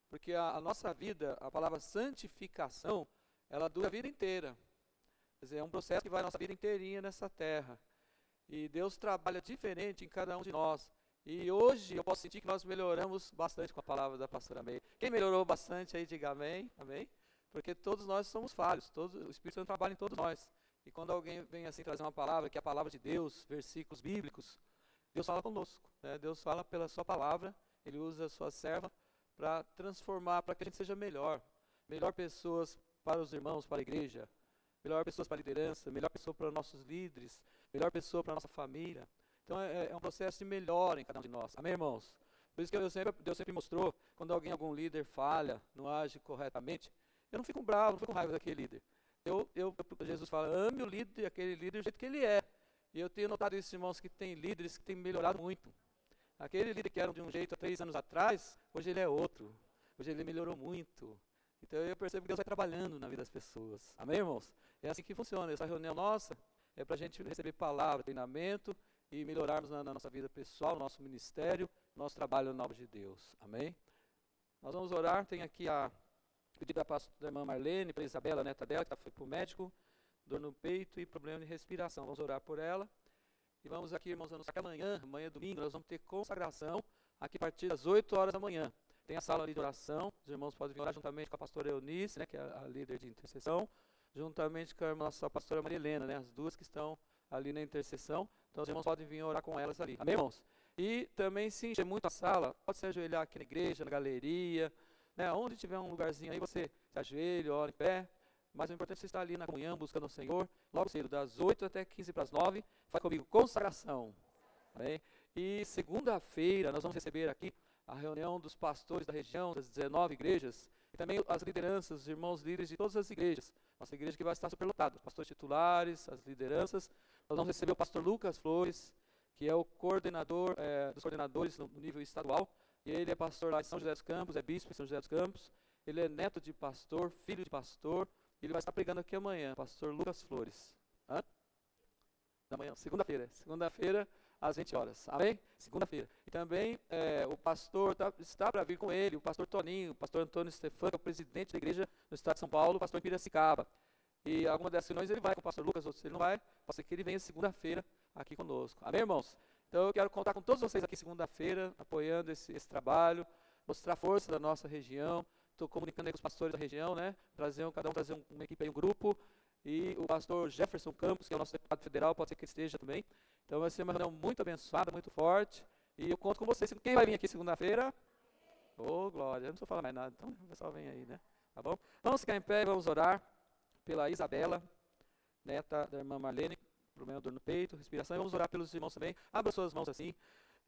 porque a nossa vida, a palavra santificação, ela dura a vida inteira. Quer dizer, é um processo que vai a nossa vida inteirinha nessa terra. E Deus trabalha diferente em cada um de nós. E hoje eu posso sentir que nós melhoramos bastante com a palavra da pastora Meire. Quem melhorou bastante aí, diga amém. Amém. Porque todos nós somos falhos, o Espírito Santo trabalha em todos nós. E quando alguém vem assim trazer uma palavra, que é a palavra de Deus, versículos bíblicos, Deus fala conosco, né? Deus fala pela sua palavra, Ele usa a sua serva para transformar, para que a gente seja melhor pessoas para os irmãos, para a igreja, melhor pessoas para a liderança, melhor pessoa para os nossos líderes, melhor pessoa para a nossa família. Então é um processo de melhora em cada um de nós. Amém, irmãos? Por isso que Deus sempre mostrou, quando algum líder falha, não age corretamente, eu não fico bravo, não fico com raiva daquele líder. Jesus fala, ame o líder, aquele líder do jeito que ele é. E eu tenho notado isso, irmãos, que tem líderes que têm melhorado muito. Aquele líder que era de um jeito há 3 anos atrás, hoje ele é outro. Hoje ele melhorou muito. Então eu percebo que Deus vai trabalhando na vida das pessoas. Amém, irmãos? É assim que funciona. Essa reunião nossa é para a gente receber palavra, treinamento e melhorarmos na nossa vida pessoal, no nosso ministério, nosso trabalho na obra de Deus. Amém? Nós vamos orar. Tem aqui pedido da irmã Marlene, para a Isabela, neta dela, que foi para o médico, dor no peito e problema de respiração. Vamos orar por ela. E vamos aqui, irmãos, anunciar que amanhã domingo, nós vamos ter consagração aqui a partir das 8 horas da manhã. Tem a sala ali de oração, os irmãos podem vir orar juntamente com a pastora Eunice, né, que é a líder de intercessão, juntamente com a nossa pastora Maria Helena, né, as duas que estão ali na intercessão. Então os irmãos podem vir orar com elas ali. Amém, irmãos? E também, se encher muito a sala, pode se ajoelhar aqui na igreja, na galeria, né, onde tiver um lugarzinho aí, você se ajoelha, ora em pé. Mas o importante é você estar ali na comunhão, buscando o Senhor, logo cedo, das 8 até 15 para as 9. Faz comigo, consagração. Amém? E segunda-feira nós vamos receber aqui a reunião dos pastores da região, das 19 igrejas, e também as lideranças, os irmãos líderes de todas as igrejas. Nossa igreja que vai estar superlotada, os pastores titulares, as lideranças. Nós vamos receber o pastor Lucas Flores, que é o coordenador dos coordenadores no nível estadual. E ele é pastor lá em São José dos Campos, é bispo em São José dos Campos. Ele é neto de pastor, filho de pastor. Ele vai estar pregando aqui amanhã, pastor Lucas Flores. Amanhã, segunda-feira, às 20 horas. Amém? Segunda-feira. E também o pastor está para vir com ele, o pastor Toninho, o pastor Antônio Stefano, que é o presidente da igreja no estado de São Paulo, o pastor Piracicaba. E alguma dessas reuniões ele vai com o pastor Lucas, outros ele não vai. Pode ser que ele venha segunda-feira aqui conosco. Amém, irmãos? Então eu quero contar com todos vocês aqui segunda-feira, apoiando esse trabalho, mostrar a força da nossa região. Estou comunicando aí com os pastores da região, né? Cada um trazer uma equipe aí, um grupo. E o pastor Jefferson Campos, que é o nosso deputado federal, pode ser que ele esteja também. Então vai ser uma reunião muito abençoada, muito forte. E eu conto com vocês. Quem vai vir aqui segunda-feira? Ô, glória. Eu não preciso falar mais nada, então o pessoal vem aí, né? Tá bom? Vamos ficar em pé e vamos orar pela Isabela, neta da irmã Marlene, problema de dor no peito, respiração. E vamos orar pelos irmãos também. Abra suas mãos assim.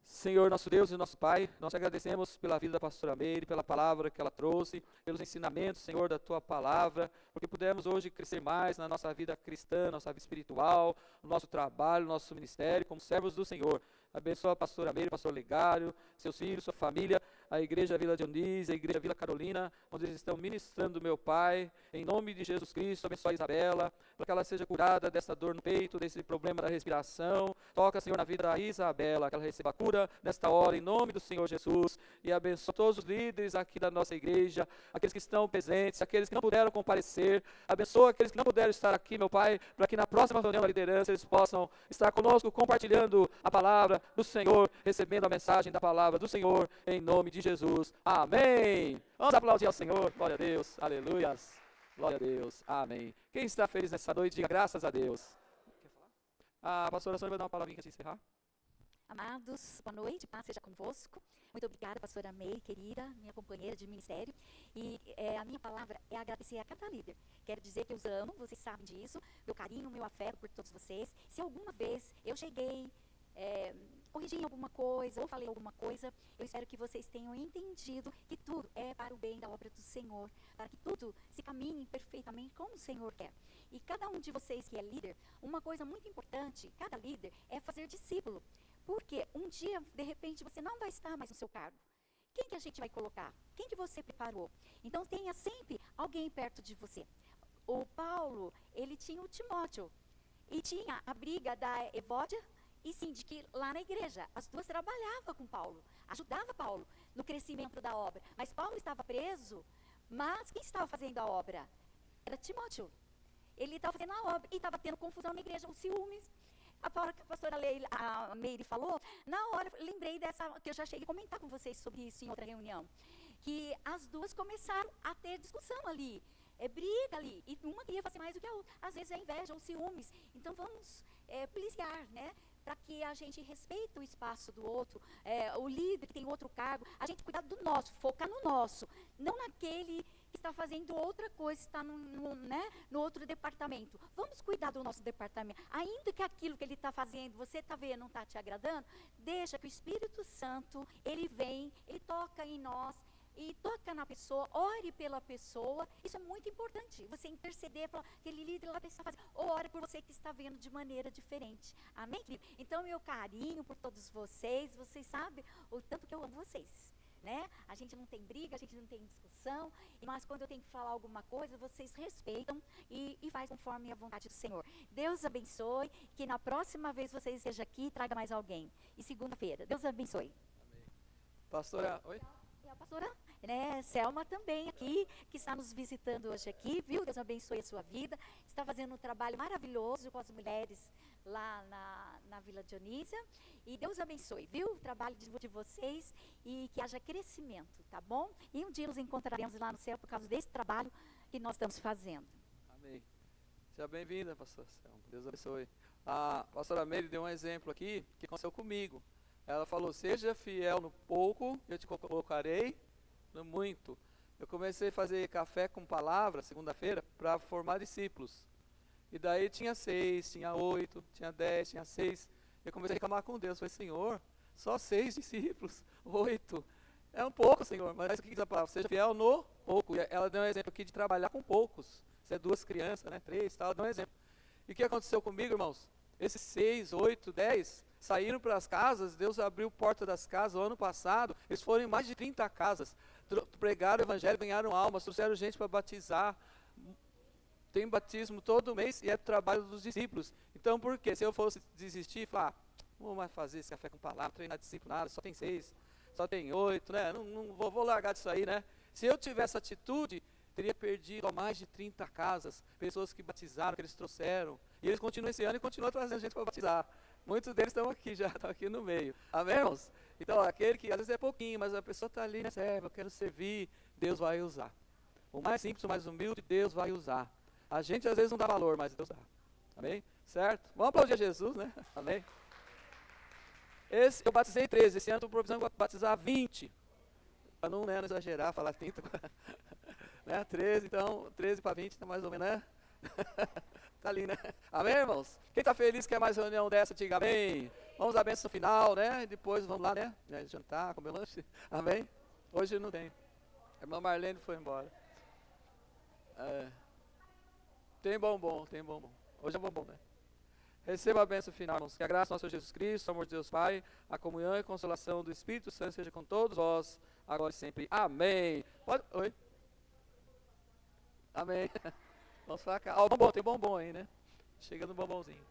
Senhor, nosso Deus e nosso Pai, nós te agradecemos pela vida da pastora Meire, pela palavra que ela trouxe, pelos ensinamentos, Senhor, da tua palavra, porque pudemos hoje crescer mais na nossa vida cristã, nossa vida espiritual, no nosso trabalho, no nosso ministério, como servos do Senhor. Abençoa a pastora Meire, o pastor Legário, seus filhos, sua família, a igreja Vila Dionísio, a igreja Vila Carolina, onde eles estão ministrando, meu Pai, em nome de Jesus Cristo. Abençoa a Isabela, para que ela seja curada dessa dor no peito, desse problema da respiração. Toca, Senhor, na vida da Isabela, que ela receba a cura nesta hora, em nome do Senhor Jesus. E abençoa todos os líderes aqui da nossa igreja, aqueles que estão presentes, aqueles que não puderam comparecer. Abençoa aqueles que não puderam estar aqui, meu Pai, para que na próxima reunião da liderança eles possam estar conosco, compartilhando a palavra do Senhor, recebendo a mensagem da palavra do Senhor, em nome de Jesus. Amém. Vamos aplaudir ao Senhor. Glória a Deus. Aleluias. Glória a Deus. Amém. Quem está feliz nessa noite, diga graças a Deus. Quer falar? A pastora Sônia vai dar uma palavrinha antes de encerrar. Amados, boa noite, paz seja convosco. Muito obrigada, pastora May, querida, minha companheira de ministério. E a minha palavra é agradecer a cada líder. Quero dizer que eu os amo, vocês sabem disso. Meu carinho, meu afeto por todos vocês. Se alguma vez eu cheguei, corrigi alguma coisa ou falei alguma coisa, eu espero que vocês tenham entendido que tudo é para o bem da obra do Senhor, para que tudo se caminhe perfeitamente como o Senhor quer. E cada um de vocês que é líder, uma coisa muito importante, cada líder, é fazer discípulo. Porque um dia, de repente, você não vai estar mais no seu cargo. Quem que a gente vai colocar? Quem que você preparou? Então, tenha sempre alguém perto de você. O Paulo, ele tinha o Timóteo. E tinha a briga da Evódia e Síndique lá na igreja. As duas trabalhavam com Paulo, ajudavam Paulo no crescimento da obra. Mas Paulo estava preso, mas quem estava fazendo a obra? Era Timóteo. Ele estava fazendo a obra e estava tendo confusão na igreja, os ciúmes. A hora que a pastora Meire falou, na hora lembrei dessa, que eu já cheguei a comentar com vocês sobre isso em outra reunião, que as duas começaram a ter discussão ali, briga ali, e uma queria fazer mais do que a outra. Às vezes é inveja ou ciúmes. Então vamos policiar, né? Para que a gente respeite o espaço do outro, o líder que tem outro cargo, a gente cuidar do nosso, focar no nosso, não naquele que está fazendo outra coisa, está no outro departamento. Vamos cuidar do nosso departamento. Ainda que aquilo que ele está fazendo, você está vendo, não está te agradando, deixa que o Espírito Santo, ele vem, ele toca em nós, e toca na pessoa, ore pela pessoa. Isso é muito importante, você interceder, falar, aquele líder lá está fazendo, ou ore por você que está vendo de maneira diferente. Amém, querido? Então, meu carinho por todos vocês sabem o tanto que eu amo vocês, né? A gente não tem briga, a gente não tem discussão, mas quando eu tenho que falar alguma coisa, vocês respeitam e faz conforme a vontade do Senhor. Deus abençoe, que na próxima vez vocês estejam aqui, traga mais alguém. E segunda-feira, Deus abençoe. Amém. Pastora, oi? E a pastora, Selma também aqui, que está nos visitando hoje aqui, viu? Deus abençoe a sua vida. Está fazendo um trabalho maravilhoso com as mulheres lá na Vila Dionísia. E Deus abençoe, viu? O trabalho de vocês e que haja crescimento, tá bom? E um dia nos encontraremos lá no céu por causa desse trabalho que nós estamos fazendo. Amém. Seja bem-vinda, pastor Selma. Deus abençoe. A pastora Meire deu um exemplo aqui que aconteceu comigo. Ela falou, seja fiel no pouco, eu te colocarei no muito. Eu comecei a fazer café com palavra, segunda-feira, para formar discípulos. E daí tinha 6, tinha 8, tinha 10, tinha 6. Eu comecei a reclamar com Deus. Falei, Senhor, só 6 discípulos, 8. É um pouco, Senhor, mas o que diz a palavra? Seja fiel no pouco. E ela deu um exemplo aqui de trabalhar com poucos. Se é 2 crianças, né, 3, tal, ela deu um exemplo. E o que aconteceu comigo, irmãos? Esses 6, 8, 10 saíram para as casas, Deus abriu porta das casas. O ano passado, eles foram em mais de 30 casas, pregaram o evangelho, ganharam almas, trouxeram gente para batizar. Tem batismo todo mês e é o trabalho dos discípulos. Então, por quê? Se eu fosse desistir e falar, não vou mais fazer esse café com palavra, treinar discípulo, nada, só tem 6, só tem 8, né? Não vou largar disso aí, né? Se eu tivesse atitude, teria perdido mais de 30 casas, pessoas que batizaram, que eles trouxeram. E eles continuam esse ano e continuam trazendo gente para batizar. Muitos deles estão aqui já, estão aqui no meio. Amém, irmãos? Então, aquele que às vezes é pouquinho, mas a pessoa está ali, né? Serve, eu quero servir, Deus vai usar. O mais simples, o mais humilde, Deus vai usar. A gente às vezes não dá valor, mas Deus dá. Amém? Certo? Vamos aplaudir a Jesus, né? Amém? Eu batizei 13, esse ano estou provisando batizar 20. Para não, né, não exagerar, falar 30. Né? 13, então, 13 para 20, tá mais ou menos, né? Tá ali, né? Amém, irmãos? Quem está feliz quer mais reunião dessa, diga amém. Vamos à bênção final, né? E depois vamos lá, né? Jantar, comer lanche. Amém? Hoje não tem. A irmã Marlene foi embora. Tem bombom. Hoje é bombom, né? Receba a bênção final, irmãos. Que a graça do nosso Jesus Cristo, o amor de Deus Pai, a comunhão e a consolação do Espírito Santo seja com todos vós, agora e sempre. Amém. Oi? Amém. Vamos pra cá. Ó, bombom, tem bombom aí, né? Chega no bombonzinho.